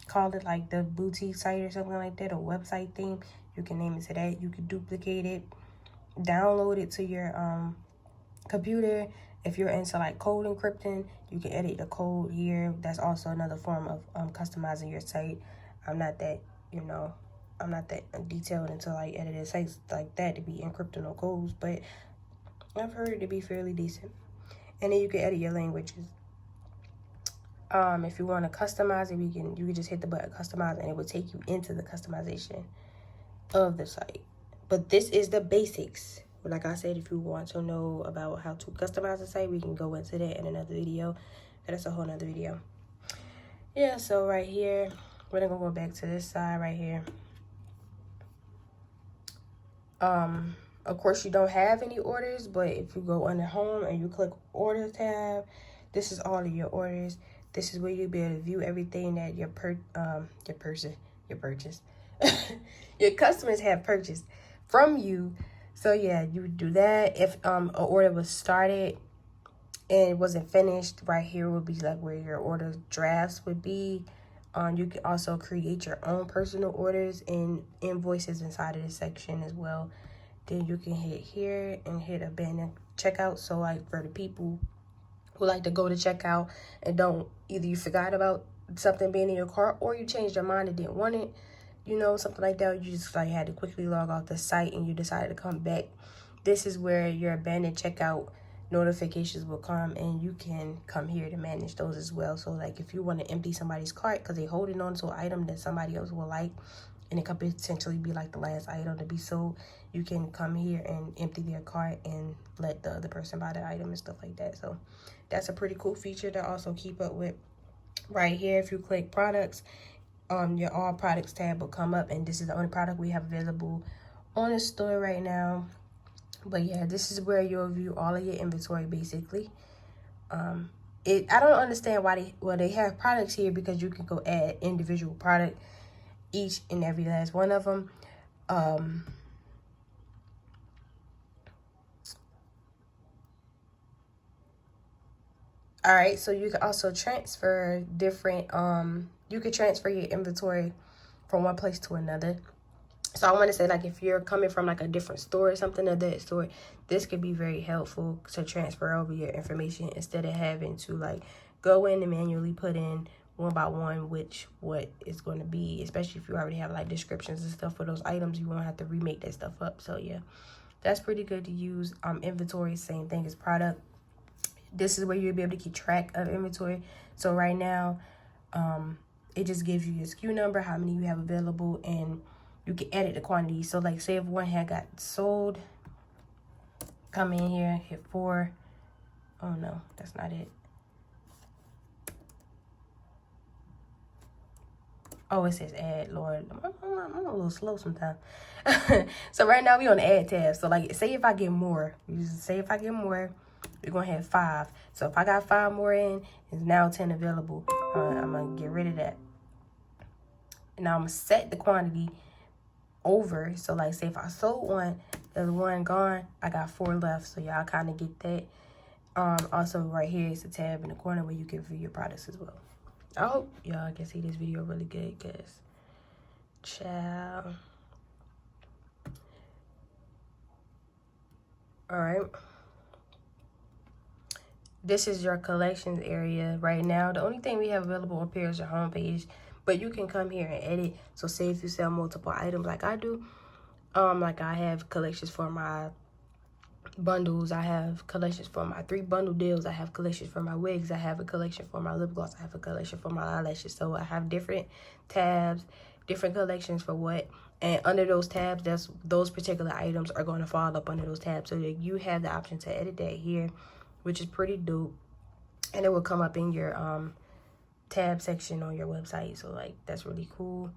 call it like the boutique site or something like that, or website theme, you can name it to that. You can duplicate it, download it to your computer. If you're into like code encrypting, you can edit the code here. That's also another form of customizing your site. I'm not that detailed into like editing sites like that to be encrypting no codes, but I've heard it to be fairly decent. And then you can edit your languages. If you want to customize it, you can just hit the button customize and it will take you into the customization of the site. But this is the basics. Like I said, if you want to know about how to customize the site, we can go into that in another video. That's a whole nother video. Yeah, so right here, we're gonna go back to this side right here. Of course, you don't have any orders, but if you go under home and you click order tab, this is all of your orders. This is where you'll be able to view everything that your customers have purchased from you. So yeah, you would do that. If an order was started and it wasn't finished, right here would be like where your order drafts would be. You can also create your own personal orders and invoices inside of this section as well. then you can hit here and hit abandon checkout. So like for the people who like to go to checkout and don't, either you forgot about something being in your cart or you changed your mind and didn't want it, you know, something like that, you just like had to quickly log off the site and you decided to come back. This is where your abandoned checkout notifications will come, and you can come here to manage those as well. So like if you want to empty somebody's cart because they're holding on to an item that somebody else will like, and it could potentially be like the last item to be sold, you can come here and empty their cart and let the other person buy the item and stuff like that. So that's a pretty cool feature to also keep up with. Right here, if you click products, your all products tab will come up, and this is the only product we have available on the store right now. But yeah, this is where you'll view all of your inventory basically. I don't understand why they have products here, because you can go add individual product, each and every last one of them. All right, so you can also transfer different, you can transfer your inventory from one place to another. So I want to say, like, if you're coming from like a different store or something of that store, this could be very helpful to transfer over your information instead of having to like go in and manually put in one by one what is going to be, especially if you already have like descriptions and stuff for those items. You won't have to remake that stuff up. So yeah, that's pretty good to use. Inventory, same thing as product. This is where you'll be able to keep track of inventory. So right now, it just gives you your SKU number, how many you have available, and you can edit the quantity. So like say if one had got sold, come in here, hit 4. Oh no, that's not it. Oh, it says add, Lord. I'm a little slow sometimes. So right now we on the add tab. So like say if I get more, we're gonna have 5. So if I got 5 more in, it's now 10 available. I'm gonna get rid of that. And now I'm gonna set the quantity over. So like say if I sold one, there's 1 gone, I got 4 left. So y'all kind of get that. Also right here is a tab in the corner where you can view your products as well. I hope y'all can see this video really good, because child. All right, this is your collections area right now. The only thing we have available up here is your homepage, but you can come here and edit. So say if you sell multiple items like I do, like I have collections for my bundles, I have collections for my 3 bundle deals, I have collections for my wigs, I have a collection for my lip gloss, I have a collection for my eyelashes. So I have different tabs, different collections for what, and under those tabs, those particular items are going to fall up under those tabs, so that you have the option to edit that here, which is pretty dope. And it will come up in your tab section on your website. So like that's really cool.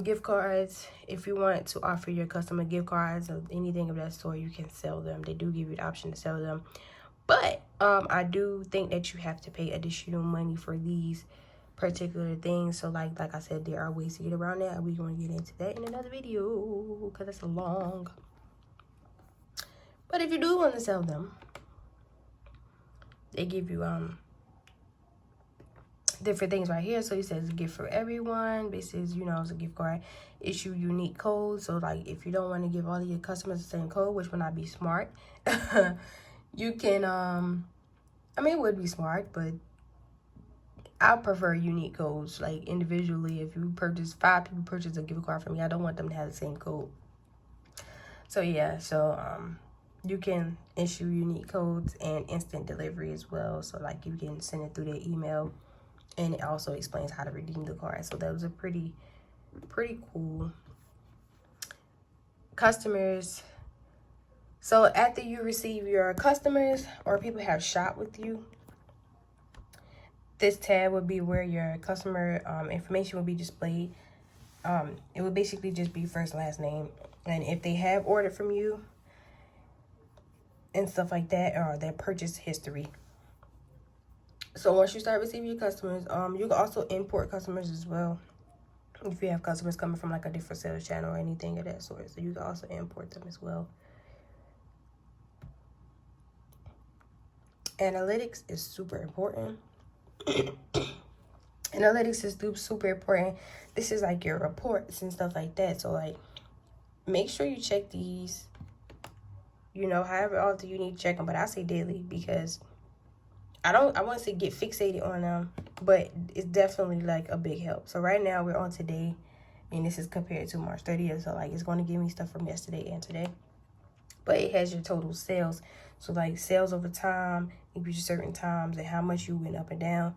Gift cards, if you want to offer your customer gift cards or anything of that sort, you can sell them. They do give you the option to sell them, but I do think that you have to pay additional money for these particular things. So like I said, there are ways to get around that. We're going to get into that in another video because it's long. But if you do want to sell them, they give you different things right here. So it says gift for everyone. This is, you know, it's a gift card. Issue unique codes. So like if you don't want to give all of your customers the same code, which would not be smart, you can I mean, it would be smart, but I prefer unique codes. Like individually, if you purchase 5 people purchase a gift card from me, I don't want them to have the same code. So yeah, so you can issue unique codes and instant delivery as well. So like you can send it through their email. And it also explains how to redeem the card. So that was a pretty cool. Customers. So after you receive your customers or people have shopped with you, this tab would be where your customer information will be displayed. It would basically just be first, last name. And if they have ordered from you and stuff like that, or their purchase history. So once you start receiving your customers, you can also import customers as well. If you have customers coming from like a different sales channel or anything of that sort. So you can also import them as well. Analytics is super important. Analytics is super important. This is like your reports and stuff like that. So like make sure you check these, you know, however often you need to check them, but I say daily because I wouldn't say get fixated on them, but it's definitely like a big help. So right now we're on today, and this is compared to March 30th, so like it's going to give me stuff from yesterday and today, but it has your total sales. So like sales over time, it gives you certain times and how much you went up and down.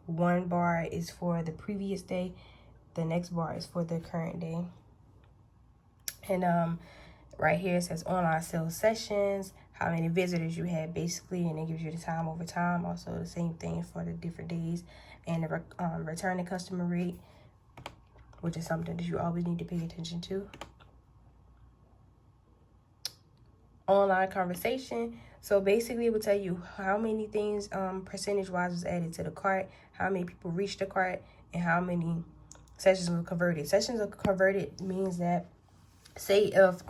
One bar is for the previous day, the next bar is for the current day. And right here it says online sales sessions, how many visitors you had basically, and it gives you the time over time. Also the same thing for the different days, and the returning customer rate, which is something that you always need to pay attention to. Online conversation. So basically it will tell you how many things percentage wise was added to the cart, how many people reached the cart, and how many sessions were converted. Sessions are converted means that, say if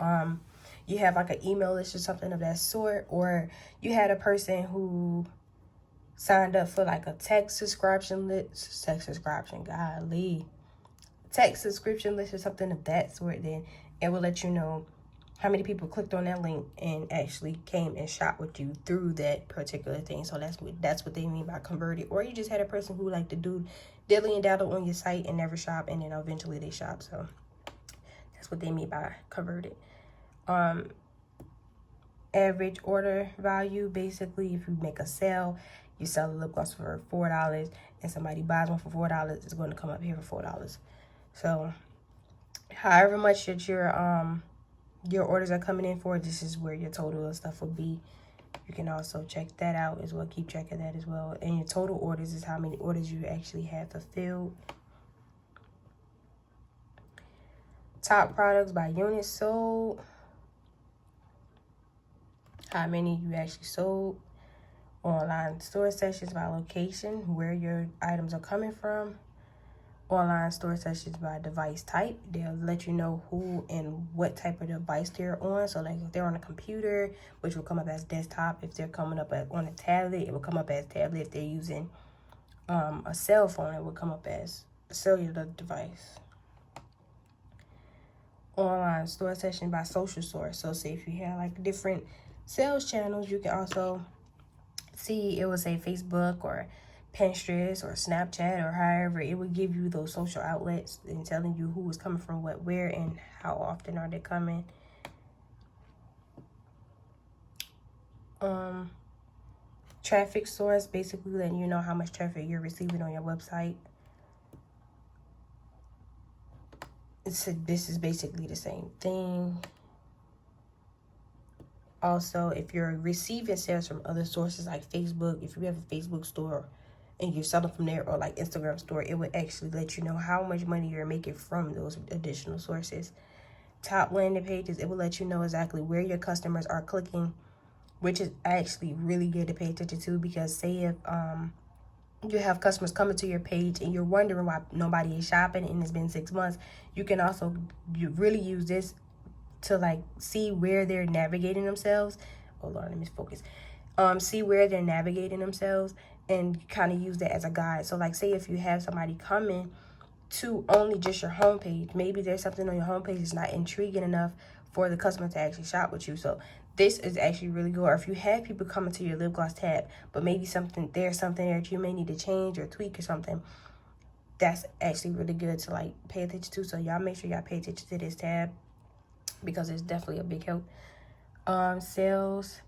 you have like an email list or something of that sort, or you had a person who signed up for like a text subscription list or something of that sort, then it will let you know how many people clicked on that link and actually came and shopped with you through that particular thing. So that's what they mean by converted. Or you just had a person who like to do dilly and daddle on your site and never shop, and then eventually they shop. So that's what they mean by converted. Average order value, basically if you make a sale, you sell a lip gloss for $4 and somebody buys one for $4, it's going to come up here for $4. So however much that your orders are coming in for, this is where your total of stuff will be. You can also check that out as well, keep track of that as well. And your total orders is how many orders you actually have fulfilled. Top products by units sold, how many you actually sold. Online store sessions by location, where your items are coming from. Online store sessions by device type, they'll let you know who and what type of device they're on. So like if they're on a computer, which will come up as desktop. If they're coming up on a tablet, it will come up as tablet. If they're using a cell phone, it will come up as a cellular device. Online store session by social source. So say if you have like different sales channels, you can also see, it will say Facebook or Pinterest or Snapchat or however, it will give you those social outlets and telling you who is coming from what, where, and how often are they coming. Traffic source, basically letting you know how much traffic you're receiving on your website. This is basically the same thing. Also, if you're receiving sales from other sources like Facebook, if you have a Facebook store and you're selling from there, or like Instagram store, it would actually let you know how much money you're making from those additional sources. Top landing pages, it will let you know exactly where your customers are clicking, which is actually really good to pay attention to, because say if you have customers coming to your page and you're wondering why nobody is shopping and it's been 6 months, you can also really use this to like see where they're navigating themselves. Hold on, let me focus. See where they're navigating themselves and kind of use that as a guide. So like say if you have somebody coming to only just your homepage, maybe there's something on your homepage that's not intriguing enough for the customer to actually shop with you. So this is actually really good. Or if you have people coming to your lip gloss tab, but maybe there's something that you may need to change or tweak or something, that's actually really good to like pay attention to. So y'all make sure y'all pay attention to this tab, because it's definitely a big help. Sales,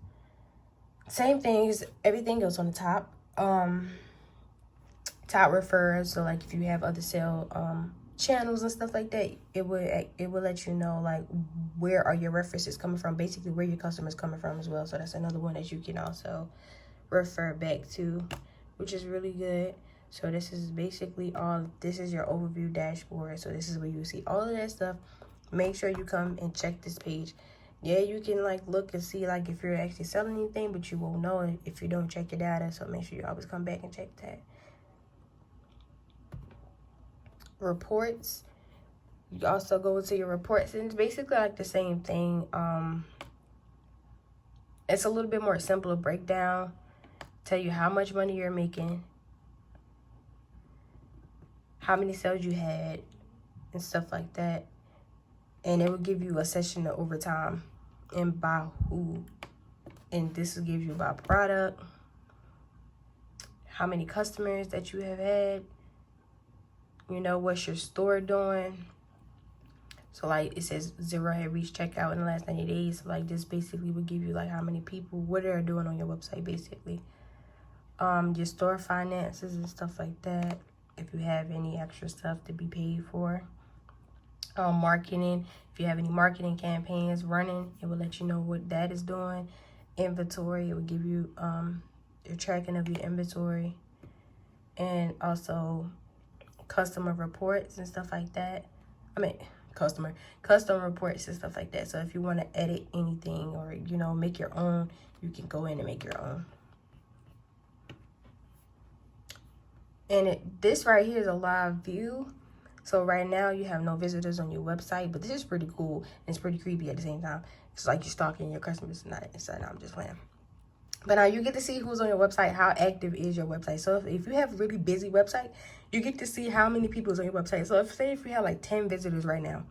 same things, everything goes on the top. Top refers, so like if you have other sale channels and stuff like that, it will let you know like where are your references coming from, basically where your customers coming from as well. So that's another one that you can also refer back to, which is really good. So this is basically this is your overview dashboard. So this is where you see all of that stuff. Make sure you come and check this page. Yeah, you can like look and see like if you're actually selling anything, but you won't know it if you don't check your data. So make sure you always come back and check that. Reports, you also go into your reports, and it's basically like the same thing. It's a little bit more simpler breakdown. Tell you how much money you're making, how many sales you had, and stuff like that. and it will give you a session of overtime and by who. And this will give you about product, how many customers that you have had, you know, what's your store doing. So like it says 0 had reached checkout in the last 90 days. So like this basically would give you like how many people, what they're doing on your website basically. Your store finances and stuff like that. If you have any extra stuff to be paid for. Marketing, if you have any marketing campaigns running, it will let you know what that is doing. Inventory, it will give you your tracking of your inventory. And also customer reports and stuff like that. Custom reports and stuff like that. So if you want to edit anything or, you know, make your own, you can go in and make your own. And this right here is a live view. So right now you have no visitors on your website, but this is pretty cool and it's pretty creepy at the same time. It's like you're stalking your customers. Not inside. No, I'm just playing. But now you get to see who's on your website, how active is your website. So if you have a really busy website, you get to see how many people is on your website. So if you have like 10 visitors right now,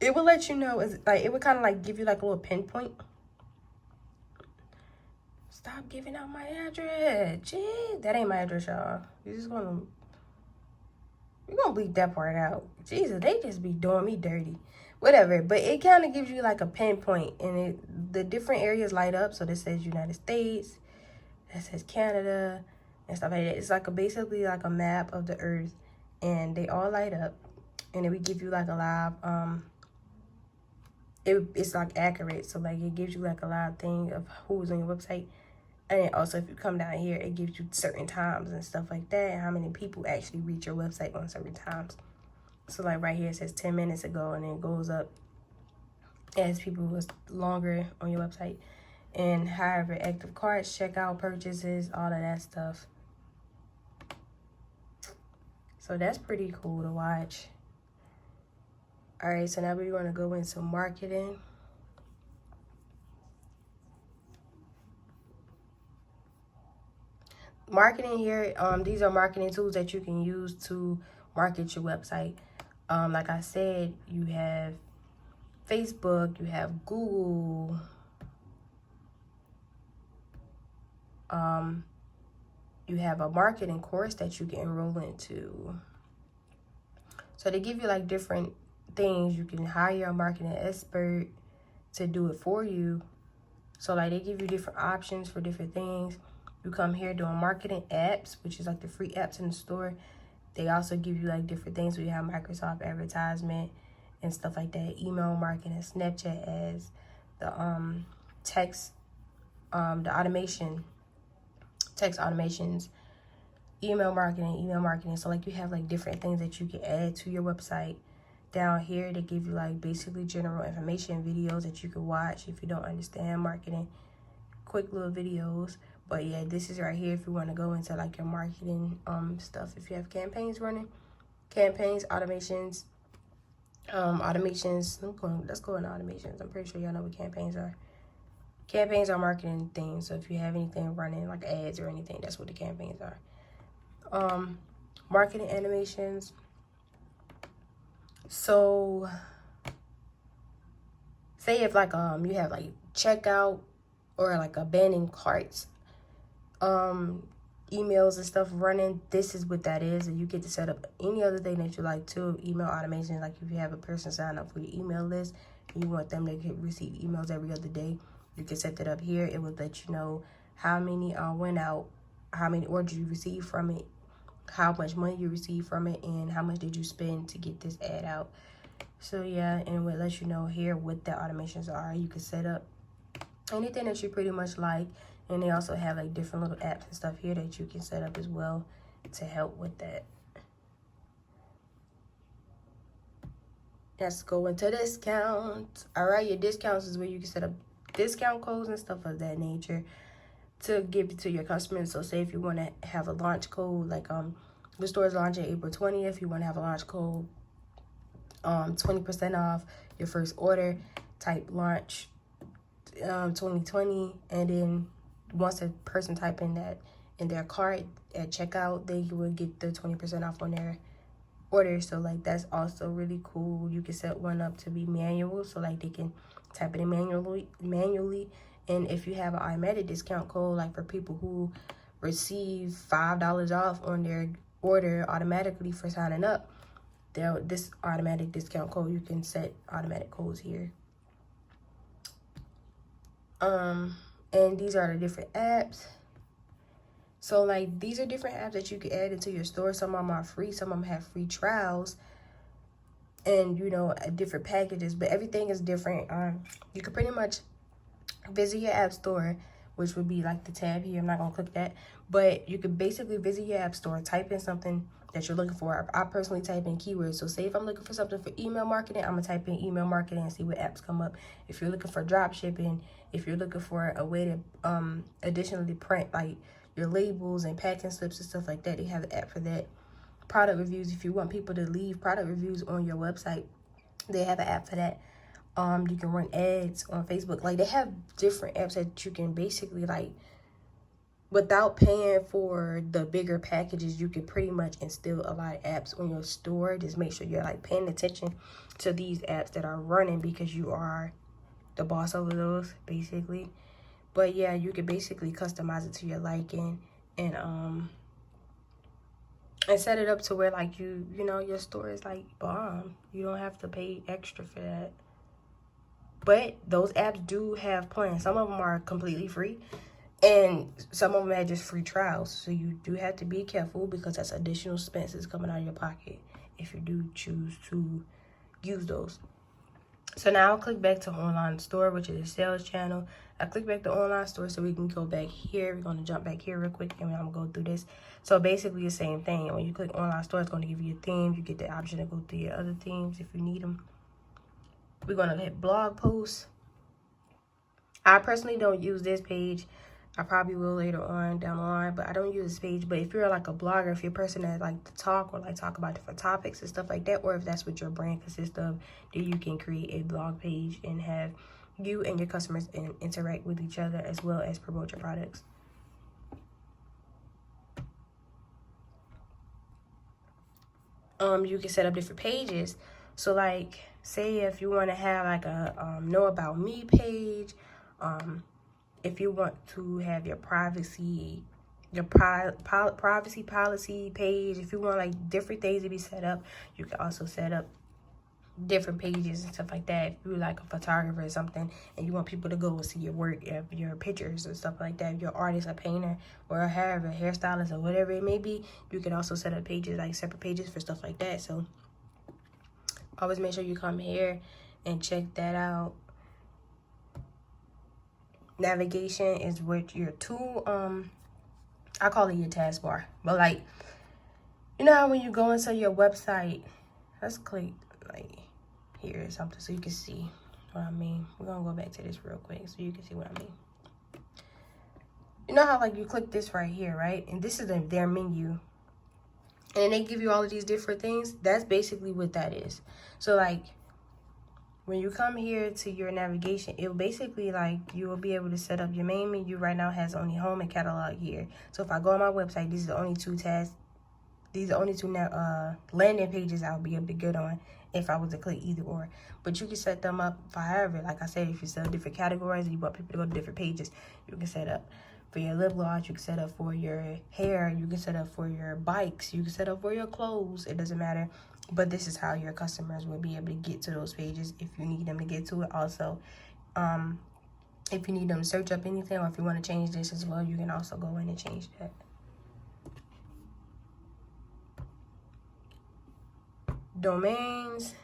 it will let you know. It would kind of like give you like a little pinpoint. Stop giving out my address. Gee, that ain't my address, y'all. You're gonna bleep that part out. Jesus, they just be doing me dirty. Whatever, but it kind of gives you like a pinpoint, and the different areas light up. So this says United States, that says Canada, and stuff like that. It's like basically like a map of the earth, and they all light up, and it would give you like a live it's like accurate. So like it gives you like a live thing of who's on your website. And then also if you come down here, it gives you certain times and stuff like that, and how many people actually reach your website on certain times. So like right here it says 10 minutes ago, and then it goes up as people was longer on your website. And however, active carts, checkout, purchases, all of that stuff. So that's pretty cool to watch. All right, so now we're going to go into marketing. Marketing here, these are marketing tools that you can use to market your website. Like I said, you have Facebook, you have Google, you have a marketing course that you can enroll into. So they give you like different things. You can hire a marketing expert to do it for you. So like they give you different options for different things. You come here doing marketing apps, which is like the free apps in the store. They also give you like different things. So you have Microsoft advertisement and stuff like that, email marketing, Snapchat ads, the text, the automation, text automations, email marketing. So like you have like different things that you can add to your website. Down here they give you like basically general information videos that you can watch if you don't understand marketing, quick little videos. But yeah, this is right here if you want to go into like your marketing stuff. If you have campaigns running, campaigns, automations, let's go into automations. I'm pretty sure y'all know what campaigns are. Campaigns are marketing things. So if you have anything running like ads or anything, that's what the campaigns are. Marketing animations. So say if like you have like checkout or like abandoned carts, emails and stuff running, this is what that is. And you get to set up any other thing that you like too. Email automation, like if you have a person sign up for your email list and you want them to receive emails every other day, you can set that up here. It will let you know how many went out, how many orders you received from it, how much money you received from it, and how much did you spend to get this ad out. So yeah, and it will let you know here what the automations are. You can set up anything that you pretty much like. And they also have like different little apps and stuff here that you can set up as well to help with that. Let's go into discounts. All right, your discounts is where you can set up discount codes and stuff of that nature to give it to your customers. So say if you want to have a launch code, like the store is launching April 20th, you want to have a launch code, 20% off your first order, type launch 2020, and then once a person type in that in their cart at checkout, they will get the 20% off on orders. So like that's also really cool. You can set one up to be manual, so like they can type it in manually. And if you have an automatic discount code, like for people who receive $5 off on their order automatically for signing up, this automatic discount code, you can set automatic codes here. And these are the different apps. So like these are different apps that you can add into your store. Some of them are free, some of them have free trials, and you know, different packages, but everything is different. You can pretty much visit your app store, which would be like the tab here. I'm not gonna click that, but you could basically visit your app store, type in something that you're looking for. I personally type in keywords. So say if I'm looking for something for email marketing, I'm gonna type in email marketing and see what apps come up. If you're looking for drop shipping, if you're looking for a way to additionally print like your labels and packing slips and stuff like that, they have an app for that. Product reviews, if you want people to leave product reviews on your website, they have an app for that. You can run ads on Facebook. Like they have different apps that you can basically like, without paying for the bigger packages, you can pretty much instill a lot of apps on your store. Just make sure you're like paying attention to these apps that are running, because you are the boss over those basically. But yeah, you can basically customize it to your liking, and set it up to where like you know your store is like bomb. You don't have to pay extra for that. But those apps do have plans. Some of them are completely free, and some of them have just free trials. So you do have to be careful, because that's additional expenses coming out of your pocket if you do choose to use those. So now I'll click back to online store, which is the sales channel. I click back to online store so we can go back here. We're going to jump back here real quick, and I'm going to go through this. So basically the same thing. When you click online store, it's going to give you a theme. You get the option to go through your other themes if you need them. We're going to hit blog posts. I personally don't use this page. I probably will later on down the line, but I don't use this page. But if you're like a blogger, if you're a person that like to talk or like talk about different topics and stuff like that, or if that's what your brand consists of, then you can create a blog page and have you and your customers interact with each other, as well as promote your products. You can set up different pages. So like, say if you want to have like a know about me page, if you want to have your privacy policy page, if you want like different things to be set up, you can also set up different pages and stuff like that. If you're like a photographer or something and you want people to go and see your work, your pictures and stuff like that, if you're an artist, a painter, or however, a hairstylist, or whatever it may be, you can also set up pages, like separate pages for stuff like that. So always make sure you come here and check that out. Navigation is what your tool, I call it your taskbar, but like, you know how when you go into your website, let's click like here or something so you can see what I mean. We're gonna go back to this real quick so you can see what I mean. You know how like you click this right here, right? And this is their menu, and they give you all of these different things. That's basically what that is. So like, when you come here to your navigation, it'll basically like you will be able to set up your main menu. Right now has only home and catalog here. So if I go on my website, these are the only two tabs. These are the only two landing pages I'll be able to get on if I was to click either or. But you can set them up for however. Like I said, if you sell different categories and you want people to go to different pages, you can set up for your lip gloss, you can set up for your hair, you can set up for your bikes, you can set up for your clothes. It doesn't matter. But this is how your customers will be able to get to those pages if you need them to get to it. Also, if you need them to search up anything, or if you want to change this as well, you can also go in and change that. Domains.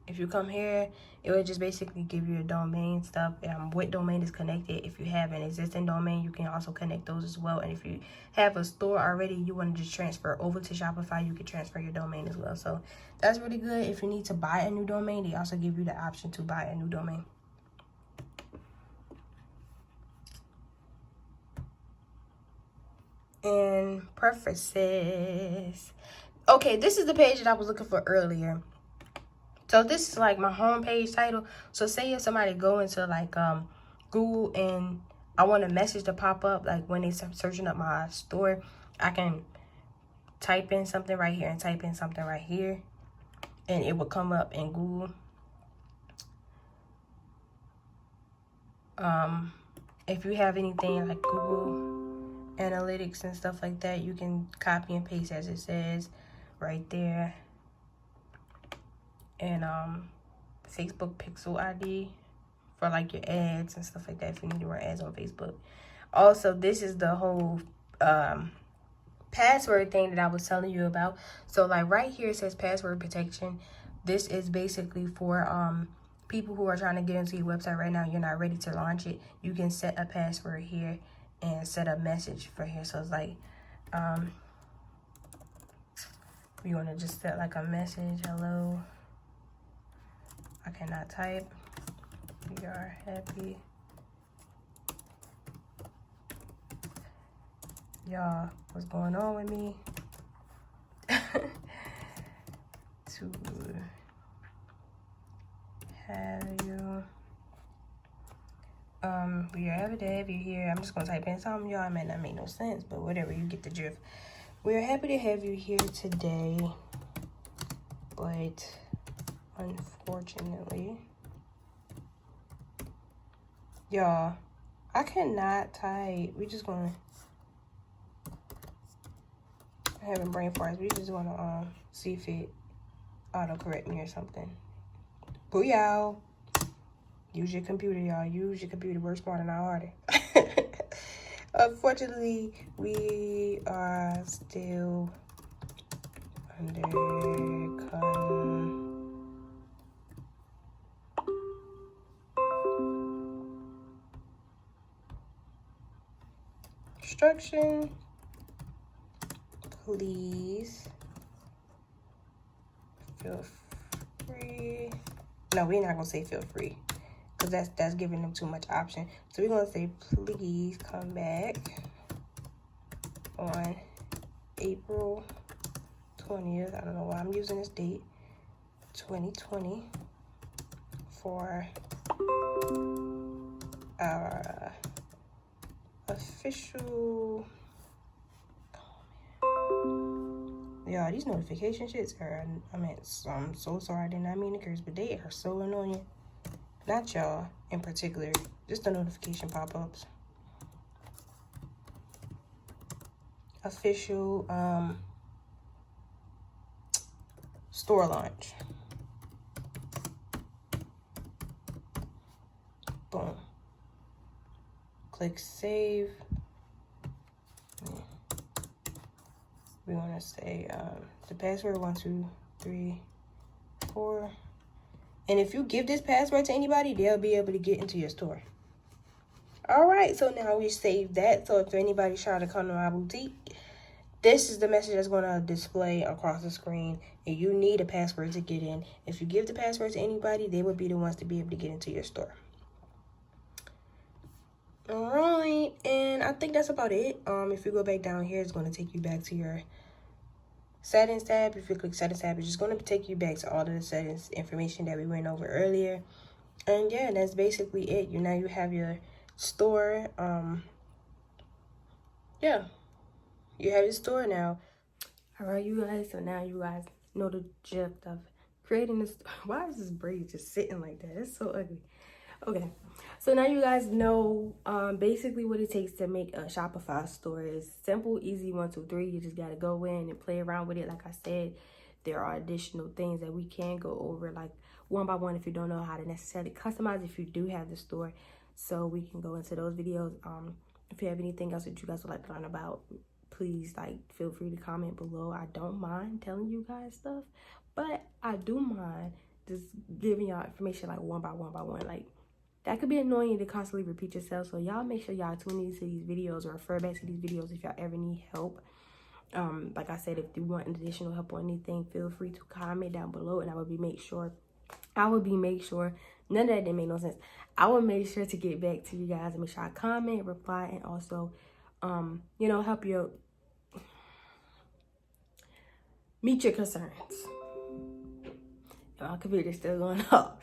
If you come here, it will just basically give you a domain stuff, what domain is connected. If you have an existing domain, you can also connect those as well. And if you have a store already, you want to just transfer over to Shopify, you can transfer your domain as well. So that's really good. If you need to buy a new domain, they also give you the option to buy a new domain. And preferences. Okay, this is the page that I was looking for earlier. So this is like my home page title. So say if somebody go into like Google and I want a message to pop up, like when they start searching up my store, I can type in something right here and type in something right here, and it will come up in Google. If you have anything like Google Analytics and stuff like that, you can copy and paste as it says right there. And Facebook Pixel ID for like your ads and stuff like that if you need to run ads on Facebook. Also, this is the whole password thing that I was telling you about. So like right here it says password protection. This is basically for people who are trying to get into your website right now. You're not ready to launch it. You can set a password here and set a message for here. So it's like you want to just set like a message. Hello, I cannot type. We are happy. Y'all, what's going on with me? To have you. We are happy to have you here. I'm just gonna type in something, y'all. It might not make no sense, but whatever, you get the drift. We are happy to have you here today, but unfortunately, y'all, I cannot type. We just gonna having brain farts. We just wanna see if it autocorrect me or something. Booyah! Use your computer, y'all. Use your computer. Work smarter, not harder. Unfortunately, we are still under construction. Please feel free. No, we're not gonna say feel free, because that's giving them too much option. So we're gonna say please come back on April 20th. I don't know why I'm using this date, 2020, for our official. Y'all, these notification shits are, I'm so sorry, I did not mean to curse, but they are so annoying. Not y'all in particular, just the notification pop-ups. Official store launch. Boom. Click save. We want to say the password 1 2 3 4, and if you give this password to anybody, they'll be able to get into your store. All right, so now we saved that. So if anybody's trying to come to my boutique, this is the message that's going to display across the screen, and you need a password to get in. If you give the password to anybody, they will be the ones to be able to get into your store. All right, and I think that's about it. If you go back down here, it's going to take you back to your settings tab. If you click settings tab, it's just going to take you back to all of the settings information that we went over earlier. And yeah, that's basically it. Now you have your store. Yeah, you have your store now. All right, you guys, so now you guys know the gist of creating this. Why is this braid just sitting like that? It's so ugly. Okay, so now you guys know basically what it takes to make a Shopify store. Is simple, easy, 1 2 3. You just gotta go in and play around with it. Like I said, there are additional things that we can go over, like one by one, if you don't know how to necessarily customize if you do have the store. So we can go into those videos. If you have anything else that you guys would like to learn about, please feel free to comment below. I don't mind telling you guys stuff, but I do mind just giving y'all information like one by one. Like, that could be annoying to constantly repeat yourself. So y'all make sure y'all tune into these videos or refer back to these videos if y'all ever need help. Like I said, if you want additional help or anything, feel free to comment down below, and I will make sure, none of that didn't make no sense. I will make sure to get back to you guys and make sure I comment, reply, and also, help you meet your concerns. My computer's still going off.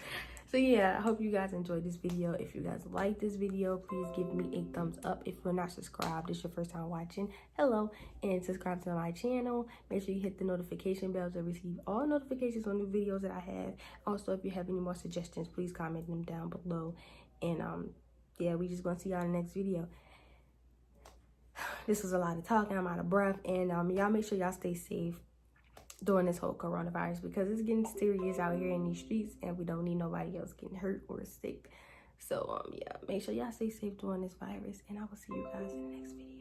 So yeah, I hope you guys enjoyed this video. If you guys like this video, please give me a thumbs up. If you're not subscribed, this is your first time watching, hello, and subscribe to my channel. Make sure you hit the notification bell to receive all notifications on the videos that I have. Also, if you have any more suggestions, please comment them down below. And yeah, we just gonna see y'all in the next video. This was a lot of talking. I'm out of breath, and y'all make sure y'all stay safe during this whole coronavirus, because it's getting serious out here in these streets, and we don't need nobody else getting hurt or sick. So yeah, make sure y'all stay safe during this virus, and I will see you guys in the next video.